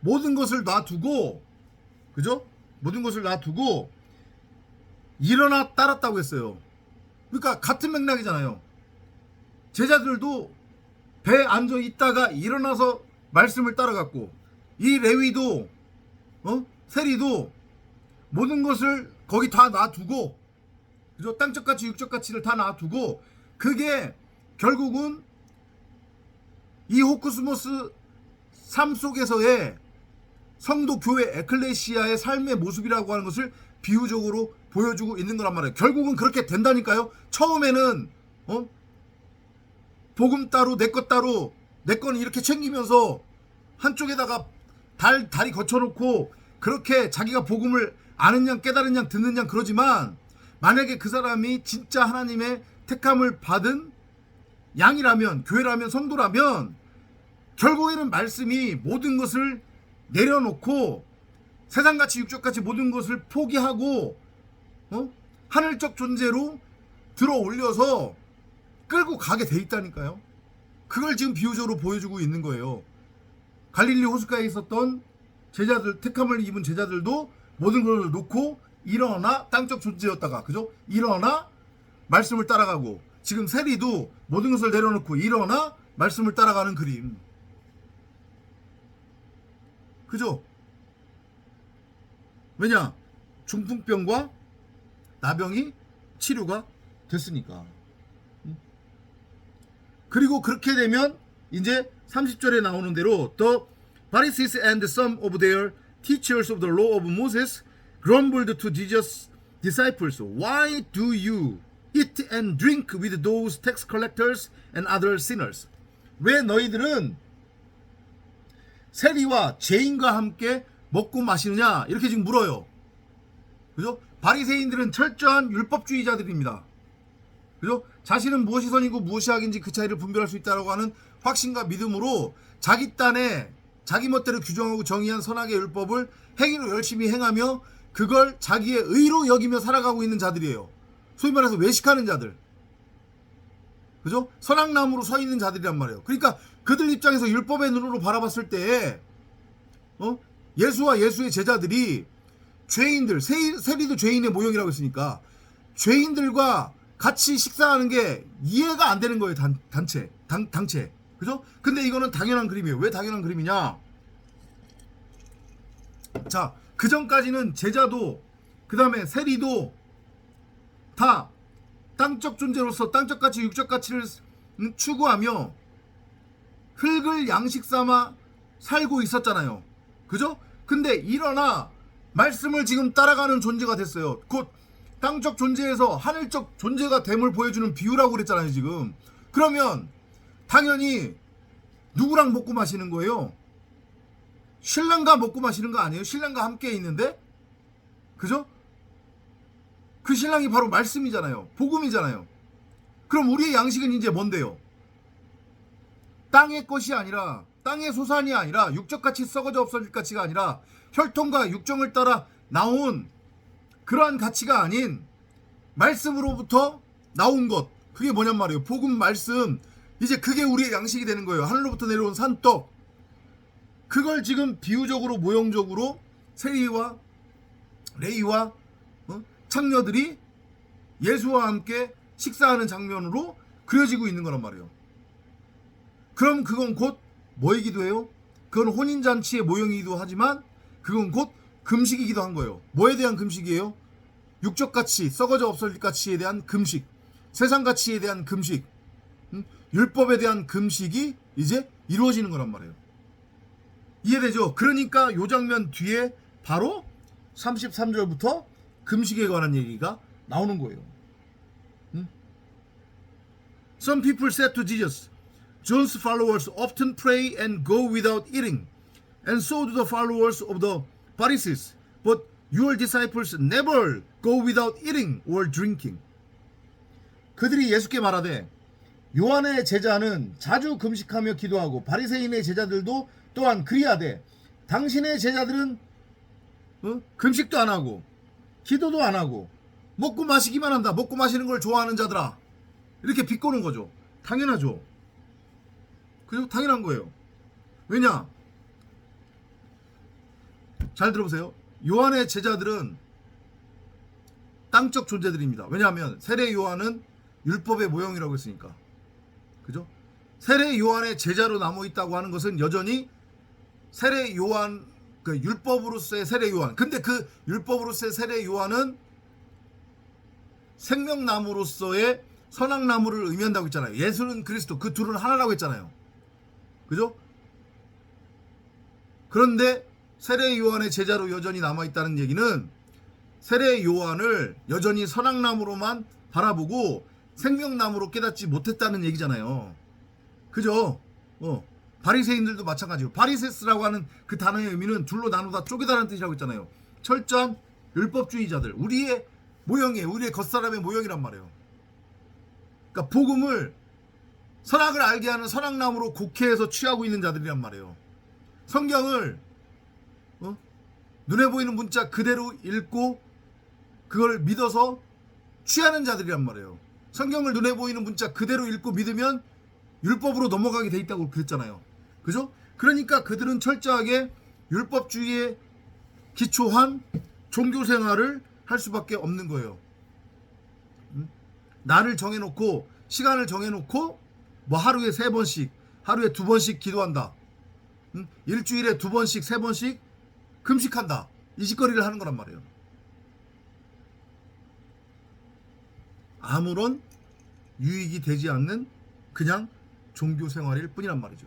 모든 것을 놔두고, 그죠? 모든 것을 놔두고 일어나 따랐다고 했어요. 그러니까 같은 맥락이잖아요. 제자들도 배에 앉아 있다가 일어나서 말씀을 따라갔고, 이 레위도 세리도 모든 것을 거기 다 놔두고 그죠? 땅적 가치, 육적 가치를 다 놔두고 그게 결국은 이 호쿠스모스 삶 속에서의 성도 교회 에클레시아의 삶의 모습이라고 하는 것을 비유적으로 보여주고 있는 거란 말이에요. 결국은 그렇게 된다니까요. 처음에는 복음 따로 내 것 따로 내 거는 이렇게 챙기면서 한쪽에다가 다리 거쳐놓고 그렇게 자기가 복음을 아는 양 깨달은 양 듣는 양 그러지만 만약에 그 사람이 진짜 하나님의 택함을 받은 양이라면 교회라면 성도라면 결국에는 말씀이 모든 것을 내려놓고 세상같이 육적같이 모든 것을 포기하고 하늘적 존재로 들어 올려서 끌고 가게 돼 있다니까요. 그걸 지금 비유적으로 보여주고 있는 거예요. 갈릴리 호숫가에 있었던 제자들, 택함을 입은 제자들도 모든 걸 놓고 일어나 땅적 존재였다가 그죠? 일어나 말씀을 따라가고 지금 세리도 모든 것을 내려놓고 일어나 말씀을 따라가는 그림. 그죠? 왜냐? 중풍병과 나병이 치료가 됐으니까. 그리고 그렇게 되면 이제 30절에 나오는 대로 The Pharisees and some of their teachers of the law of Moses grumbled to Jesus' disciples, Why do you eat and drink with those tax collectors and other sinners? 왜 너희들은 세리와 죄인과 함께 먹고 마시느냐? 이렇게 지금 물어요. 그죠? 바리새인들은 철저한 율법주의자들입니다. 그죠? 자신은 무엇이 선이고 무엇이 악인지 그 차이를 분별할 수 있다고 하는 확신과 믿음으로 자기 딴에 자기 멋대로 규정하고 정의한 선악의 율법을 행위로 열심히 행하며 그걸 자기의 의로 여기며 살아가고 있는 자들이에요. 소위 말해서 외식하는 자들. 그죠? 선악나무로 서 있는 자들이란 말이에요. 그러니까 그들 입장에서 율법의 눈으로 바라봤을 때 예수와 예수의 제자들이 죄인들, 세리도 죄인의 모형이라고 했으니까 죄인들과 같이 식사하는 게 이해가 안 되는 거예요. 당체. 그죠? 근데 이거는 당연한 그림이에요. 왜 당연한 그림이냐? 자, 그 전까지는 제자도 그 다음에 세리도 다 땅적 존재로서 땅적 가치, 육적 가치를 추구하며 흙을 양식 삼아 살고 있었잖아요. 그죠? 근데 일어나 말씀을 지금 따라가는 존재가 됐어요. 곧 땅적 존재에서 하늘적 존재가 됨을 보여주는 비유라고 그랬잖아요. 지금 그러면 당연히 누구랑 먹고 마시는 거예요? 신랑과 먹고 마시는 거 아니에요? 신랑과 함께 있는데 그죠? 그 신랑이 바로 말씀이잖아요. 복음이잖아요. 그럼 우리의 양식은 이제 뭔데요? 땅의 것이 아니라 땅의 소산이 아니라 육적 가치 썩어져 없어질 가치가 아니라 혈통과 육정을 따라 나온 그러한 가치가 아닌 말씀으로부터 나온 것. 그게 뭐냔 말이에요. 복음 말씀. 이제 그게 우리의 양식이 되는 거예요. 하늘로부터 내려온 산떡. 그걸 지금 비유적으로 모형적으로 세리와 레이와 창녀들이 예수와 함께 식사하는 장면으로 그려지고 있는 거란 말이에요. 그럼 그건 곧 뭐이기도 해요? 그건 혼인잔치의 모형이기도 하지만 그건 곧 금식이기도 한 거예요. 뭐에 대한 금식이에요? 육적 가치, 썩어져 없어질 가치에 대한 금식, 세상 가치에 대한 금식, 율법에 대한 금식이 이제 이루어지는 거란 말이에요. 이해되죠? 그러니까 요 장면 뒤에 바로 33절부터 금식에 관한 얘기가 나오는 거예요. Some people said to Jesus, John's followers often pray and go without eating, and so do the followers of the Pharisees. But your disciples never go without eating or drinking. 그들이 예수께 말하되 요한의 제자는 자주 금식하며 기도하고 바리새인의 제자들도 또한 그리하되 당신의 제자들은 금식도 안 하고 기도도 안 하고 먹고 마시기만 한다. 먹고 마시는 걸 좋아하는 자들아. 이렇게 비꼬는 거죠. 당연하죠. 그죠? 당연한 거예요. 왜냐? 잘 들어보세요. 요한의 제자들은 땅적 존재들입니다. 왜냐하면 세례 요한은 율법의 모형이라고 했으니까. 그죠? 세례 요한의 제자로 남아 있다고 하는 것은 여전히 세례 요한, 그 율법으로서의 세례 요한. 근데 그 율법으로서의 세례 요한은 생명나무로서의 선악나무를 의미한다고 했잖아요. 예수는 그리스도, 그 둘은 하나라고 했잖아요. 그죠? 그런데 세례 요한의 제자로 여전히 남아있다는 얘기는 세례 요한을 여전히 선악나무로만 바라보고 생명나무로 깨닫지 못했다는 얘기잖아요. 그죠? 바리새인들도 마찬가지고, 바리세스라고 하는 그 단어의 의미는 둘로 나누다 쪼개다라는 뜻이라고 했잖아요. 철저한 율법주의자들, 우리의 모형이에요. 우리의 겉사람의 모형이란 말이에요. 그러니까 복음을, 선악을 알게 하는 선악나무로 곡해해서 취하고 있는 자들이란 말이에요. 성경을 눈에 보이는 문자 그대로 읽고 그걸 믿어서 취하는 자들이란 말이에요. 성경을 눈에 보이는 문자 그대로 읽고 믿으면 율법으로 넘어가게 돼 있다고 그랬잖아요. 그죠? 그러니까 그들은 철저하게 율법주의에 기초한 종교 생활을 할 수밖에 없는 거예요. 날을 정해놓고, 시간을 정해놓고, 뭐 하루에 3번씩, 하루에 2번씩 기도한다. 일주일에 2번씩, 3번씩 금식한다. 이 짓거리를 하는 거란 말이에요. 아무런 유익이 되지 않는 그냥 종교 생활일 뿐이란 말이죠.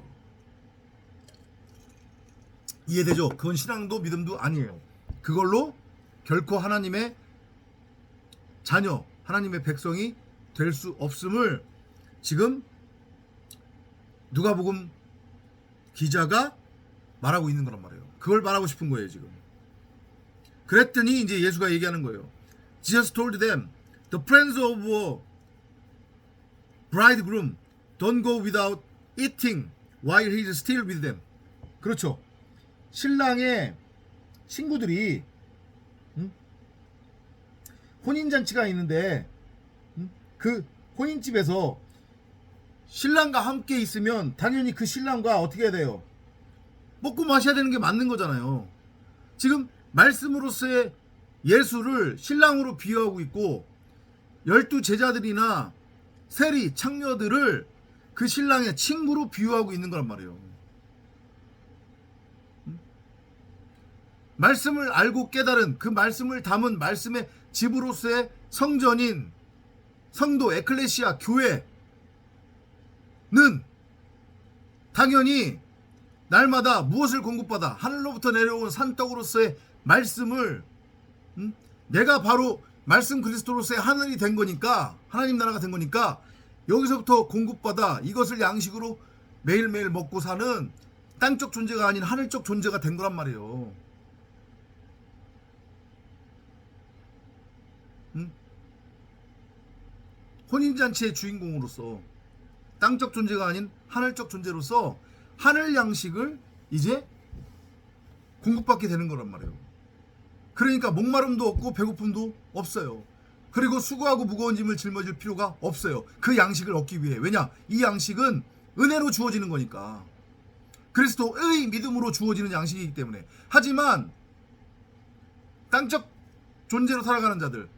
이해되죠? 그건 신앙도 믿음도 아니에요. 그걸로 결코 하나님의 자녀, 하나님의 백성이 될 수 없음을 지금 누가복음 기자가 말하고 있는 거란 말이에요. 그걸 말하고 싶은 거예요, 지금. 그랬더니 이제 예수가 얘기하는 거예요. Jesus told them, the friends of a bridegroom don't go without eating while he is still with them. 그렇죠. 신랑의 친구들이 혼인잔치가 있는데 그 혼인집에서 신랑과 함께 있으면 당연히 그 신랑과 어떻게 해야 돼요? 먹고 마셔야 되는 게 맞는 거잖아요. 지금 말씀으로서의 예수를 신랑으로 비유하고 있고 12 제자들이나 세리, 창녀들을 그 신랑의 친구로 비유하고 있는 거란 말이에요. 말씀을 알고 깨달은, 그 말씀을 담은 말씀의 집으로서의 성전인 성도, 에클레시아, 교회는 당연히 날마다 무엇을 공급받아? 하늘로부터 내려온 산떡으로서의 말씀을, 내가 바로 말씀 그리스도로서의 하늘이 된 거니까, 하나님 나라가 된 거니까 여기서부터 공급받아 이것을 양식으로 매일매일 먹고 사는 땅적 존재가 아닌 하늘적 존재가 된 거란 말이에요. 혼인잔치의 주인공으로서 땅적 존재가 아닌 하늘적 존재로서 하늘 양식을 이제 공급받게 되는 거란 말이에요. 그러니까 목마름도 없고 배고픔도 없어요. 그리고 수고하고 무거운 짐을 짊어질 필요가 없어요. 그 양식을 얻기 위해. 왜냐? 이 양식은 은혜로 주어지는 거니까. 그리스도의 믿음으로 주어지는 양식이기 때문에. 하지만 땅적 존재로 살아가는 자들,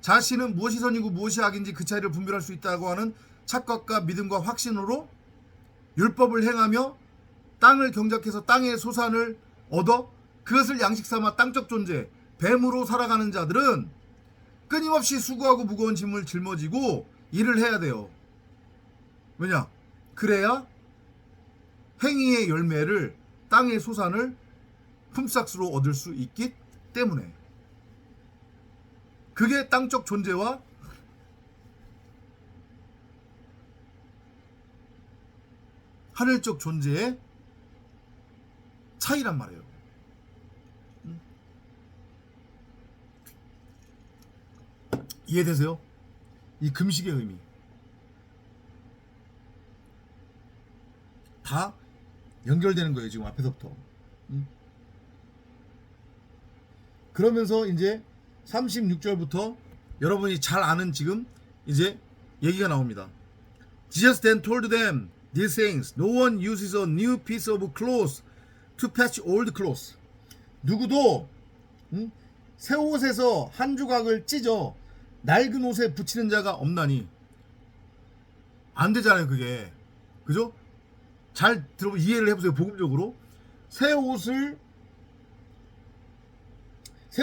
자신은 무엇이 선이고 무엇이 악인지 그 차이를 분별할 수 있다고 하는 착각과 믿음과 확신으로 율법을 행하며 땅을 경작해서 땅의 소산을 얻어 그것을 양식 삼아 땅적 존재, 뱀으로 살아가는 자들은 끊임없이 수고하고 무거운 짐을 짊어지고 일을 해야 돼요. 왜냐? 그래야 행위의 열매를, 땅의 소산을 품삯으로 얻을 수 있기 때문에. 그게 땅적 존재와 하늘적 존재의 차이란 말이에요. 이해되세요? 이 금식의 의미 다 연결되는 거예요, 지금 앞에서부터. 그러면서 이제 36절부터 여러분이 잘 아는 지금 이제 얘기가 나옵니다. Jesus then told them these things. No one uses a new piece of cloth to patch old clothes. 누구도 새 옷에서 한 조각을 찢어 낡은 옷에 붙이는 자가 없나니. 안 되잖아요, 그게. 그죠? 잘 들어보고 이해를 해보세요, 복음적으로. 새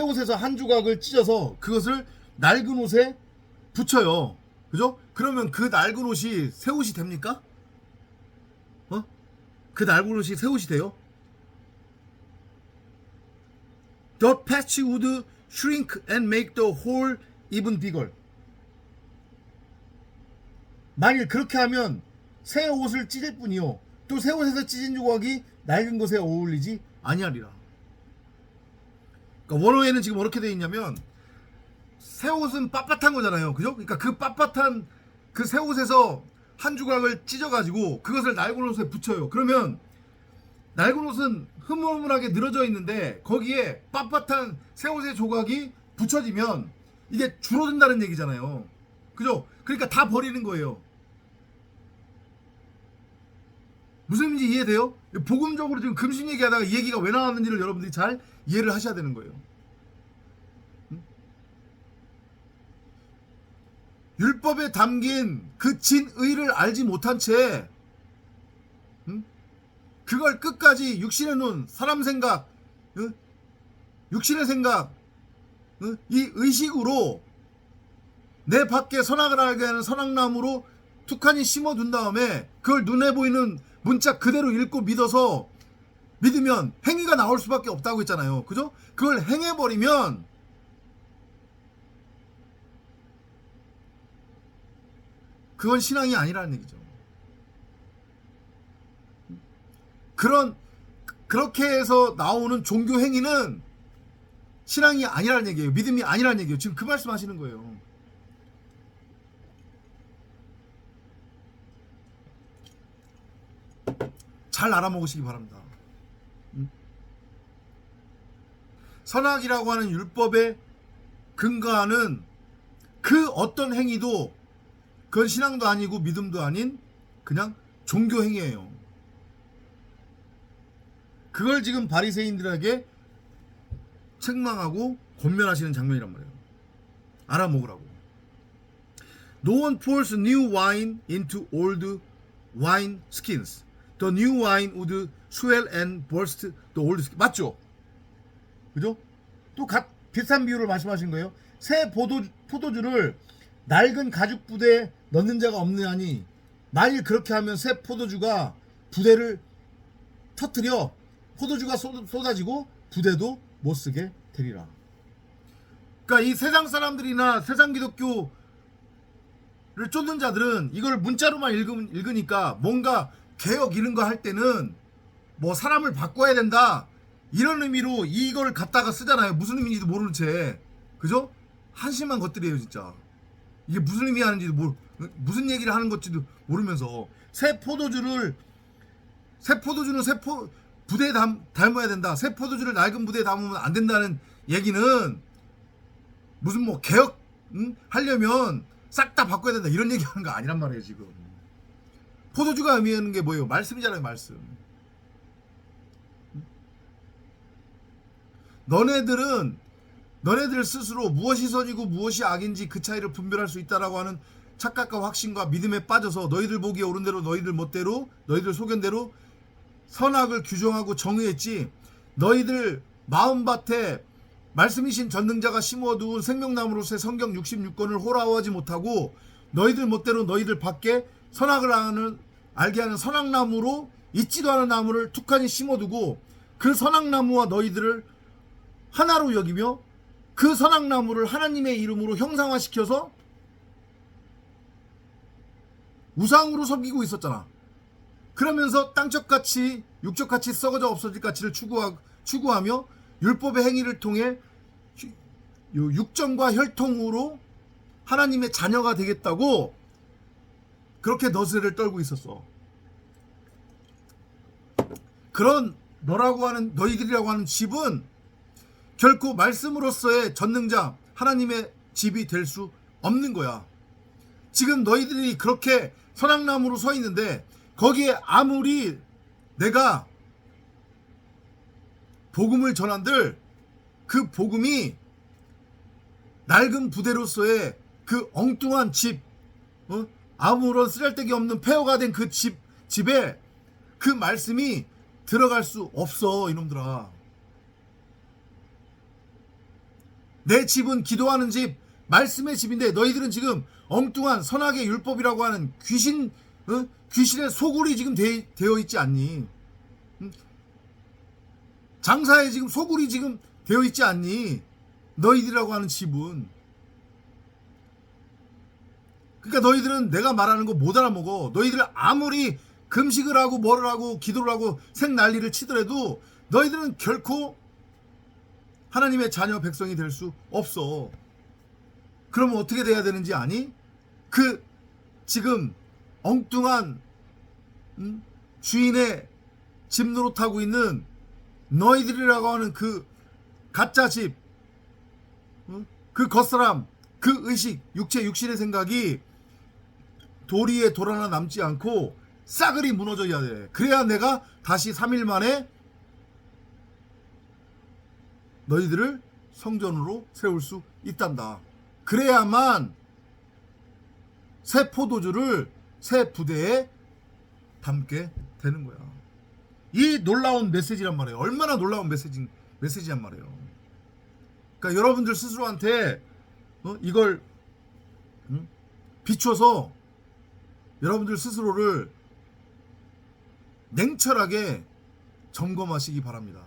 옷에서 한 조각을 찢어서 그것을 낡은 옷에 붙여요. 그죠? 그러면 그 낡은 옷이 새 옷이 됩니까? 그 낡은 옷이 새 옷이 돼요? The patch would shrink and make the hole even bigger. 만일 그렇게 하면 새 옷을 찢을 뿐이요, 또 새 옷에서 찢은 조각이 낡은 것에 어울리지 아니하리라. 그러니까 원어에는 지금 어떻게 되어 있냐면, 새 옷은 빳빳한 거잖아요, 그죠? 그러니까 그 빳빳한 그 새 옷에서 한 조각을 찢어가지고 그것을 낡은 옷에 붙여요. 그러면 낡은 옷은 흐물흐물하게 늘어져 있는데 거기에 빳빳한 새 옷의 조각이 붙여지면 이게 줄어든다는 얘기잖아요, 그죠? 그러니까 다 버리는 거예요. 무슨 의미인지 이해돼요? 복음적으로 지금 금신 얘기하다가 이 얘기가 왜 나왔는지를 여러분들이 잘 이해를 하셔야 되는 거예요. 율법에 담긴 그 진의를 알지 못한 채 그걸 끝까지 육신의 눈, 사람 생각, 육신의 생각, 이 의식으로 내 밖에 선악을 알게 하는 선악나무로 툭하니 심어둔 다음에 그걸 눈에 보이는 문자 그대로 읽고 믿으면 행위가 나올 수밖에 없다고 했잖아요, 그죠? 그걸 행해버리면 그건 신앙이 아니라는 얘기죠. 그렇게 해서 나오는 종교 행위는 신앙이 아니라는 얘기예요. 믿음이 아니라는 얘기예요. 지금 그 말씀 하시는 거예요. 잘 알아먹으시기 바랍니다. 선악이라고 하는 율법에 근거하는 그 어떤 행위도 그건 신앙도 아니고 믿음도 아닌 그냥 종교 행위예요. 그걸 지금 바리새인들에게 책망하고 권면하시는 장면이란 말이에요. 알아먹으라고. No one pours new wine into old wine skins. The new wine would swell and burst the old skins. 맞죠? 그죠? 또 비슷한 비유를 말씀하신 거예요. 새 포도주를 낡은 가죽 부대에 넣는 자가 없느냐니, 만일 그렇게 하면 새 포도주가 부대를 터뜨려 포도주가 쏟아지고 부대도 못 쓰게 되리라. 그러니까 이 세상 사람들이나 세상 기독교를 쫓는 자들은 이걸 문자로만 읽으니까 뭔가 개혁 이런 거 할 때는 뭐 사람을 바꿔야 된다 이런 의미로 이걸 갖다가 쓰잖아요. 무슨 의미인지도 모르는 채, 그죠? 한심한 것들이에요 진짜. 이게 무슨 의미 하는지도 무슨 얘기를 하는 건지도 모르면서 새 포도주는 부대에 담아야 된다, 새 포도주를 낡은 부대에 담으면 안 된다는 얘기는 무슨 뭐 개혁 하려면 싹 다 바꿔야 된다 이런 얘기하는 거 아니란 말이에요. 지금 포도주가 의미하는 게 뭐예요? 말씀이잖아요, 말씀. 너네들 스스로 무엇이 선이고 무엇이 악인지 그 차이를 분별할 수 있다라고 하는 착각과 확신과 믿음에 빠져서 너희들 보기에 옳은 대로 너희들 멋대로 너희들 소견대로 선악을 규정하고 정의했지, 너희들 마음밭에 말씀이신 전능자가 심어둔 생명나무로서의 성경 66권을 호라워하지 못하고 너희들 멋대로 너희들 밖에 선악을 알게 하는 선악나무로 있지도 않은 나무를 툭하니 심어두고 그 선악나무와 너희들을 하나로 여기며 그 선악나무를 하나님의 이름으로 형상화시켜서 우상으로 섬기고 있었잖아. 그러면서 땅적 가치, 육적 가치, 썩어져 없어질 가치를 추구하며 율법의 행위를 통해 육정과 혈통으로 하나님의 자녀가 되겠다고 그렇게 너스레를 떨고 있었어. 그런 너희들이라고 하는 집은 결코 말씀으로서의 전능자 하나님의 집이 될 수 없는 거야. 지금 너희들이 그렇게 선악나무로 서 있는데 거기에 아무리 내가 복음을 전한들 그 복음이 낡은 부대로서의 그 엉뚱한 집, 아무런 쓰잘데기 없는 폐허가 된 그 집에 그 말씀이 들어갈 수 없어. 이놈들아, 내 집은 기도하는 집, 말씀의 집인데 너희들은 지금 엉뚱한 선악의 율법이라고 하는 귀신의 소굴이 지금 되어 있지 않니? 장사에 지금 소굴이 지금 되어 있지 않니? 너희들이라고 하는 집은. 그러니까 너희들은 내가 말하는 거 못 알아먹어. 너희들 아무리 금식을 하고 뭐를 하고 기도를 하고 생난리를 치더라도 너희들은 결코 하나님의 자녀 백성이 될 수 없어. 그러면 어떻게 돼야 되는지 아니? 그 지금 엉뚱한 주인의 집 노릇하고 있는 너희들이라고 하는 그 가짜 집, 그 겉사람, 그 의식, 육신의 생각이 도리에 돌 하나 남지 않고 싸그리 무너져야 돼. 그래야 내가 다시 3일 만에 너희들을 성전으로 세울 수 있단다. 그래야만 새 포도주를 새 부대에 담게 되는 거야. 이 놀라운 메시지란 말이에요. 얼마나 놀라운 메시지란 말이에요. 그러니까 여러분들 스스로한테 이걸 비춰서 여러분들 스스로를 냉철하게 점검하시기 바랍니다.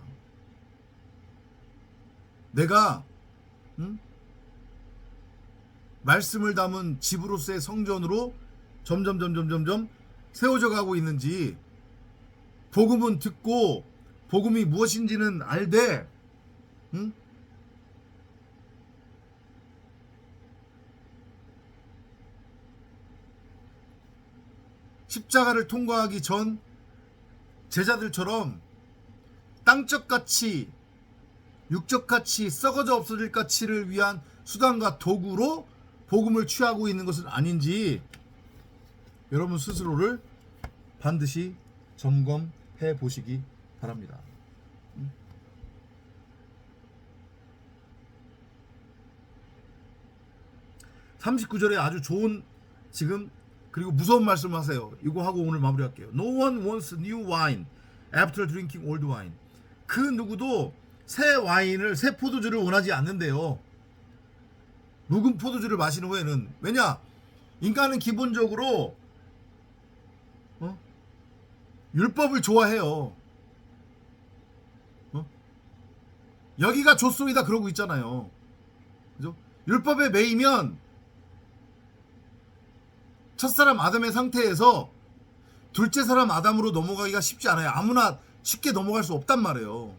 내가 말씀을 담은 집으로서의 성전으로 점점 세워져 가고 있는지, 복음은 듣고 복음이 무엇인지는 알되 십자가를 통과하기 전 제자들처럼 땅적 가치, 육적 가치, 썩어져 없어질 가치를 위한 수단과 도구로 복음을 취하고 있는 것은 아닌지 여러분 스스로를 반드시 점검해 보시기 바랍니다. 39절에 아주 좋은 지금 그리고 무서운 말씀을 하세요. 이거 하고 오늘 마무리할게요. No one wants new wine after drinking old wine. 그 누구도 새 와인을, 새 포도주를 원하지 않는데요. 묵은 포도주를 마시는 후에는. 왜냐? 인간은 기본적으로 율법을 좋아해요. 여기가 좋소이다 그러고 있잖아요. 그죠? 율법에 매이면 첫사람 아담의 상태에서 둘째 사람 아담으로 넘어가기가 쉽지 않아요. 아무나 쉽게 넘어갈 수 없단 말이에요.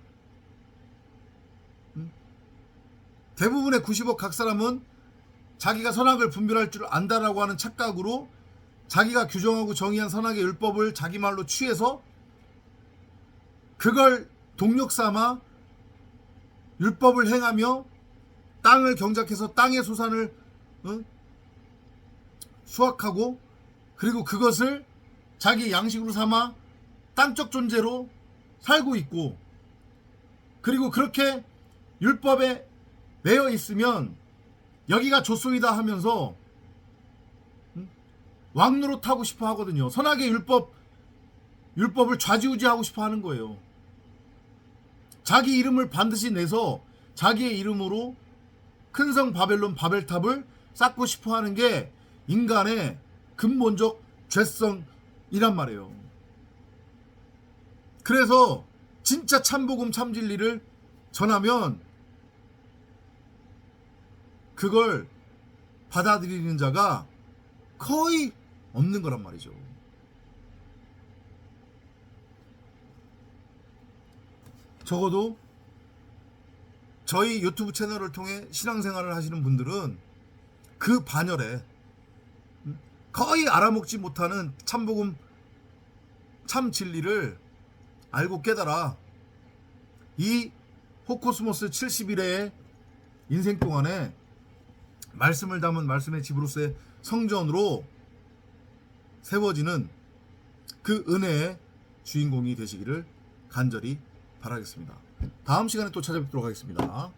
대부분의 90억 각 사람은 자기가 선악을 분별할 줄 안다라고 하는 착각으로 자기가 규정하고 정의한 선악의 율법을 자기 말로 취해서 그걸 동력 삼아 율법을 행하며 땅을 경작해서 땅의 소산을 수확하고 그리고 그것을 자기 양식으로 삼아 땅적 존재로 살고 있고, 그리고 그렇게 율법에 매여 있으면 여기가 좋소이다 하면서 왕노릇하고 싶어 하거든요. 선악의 율법을 좌지우지하고 싶어 하는 거예요. 자기 이름을 반드시 내서 자기의 이름으로 큰 성 바벨론 바벨탑을 쌓고 싶어 하는 게 인간의 근본적 죄성이란 말이에요. 그래서 진짜 참복음 참진리를 전하면 그걸 받아들이는 자가 거의 없는 거란 말이죠. 적어도 저희 유튜브 채널을 통해 신앙생활을 하시는 분들은 그 반열에 거의 알아먹지 못하는 참복음 참 진리를 알고 깨달아 이 호코스모스 70일의 인생 동안에 말씀을 담은 말씀의 집으로서의 성전으로 세워지는 그 은혜의 주인공이 되시기를 간절히 바라겠습니다. 다음 시간에 또 찾아뵙도록 하겠습니다.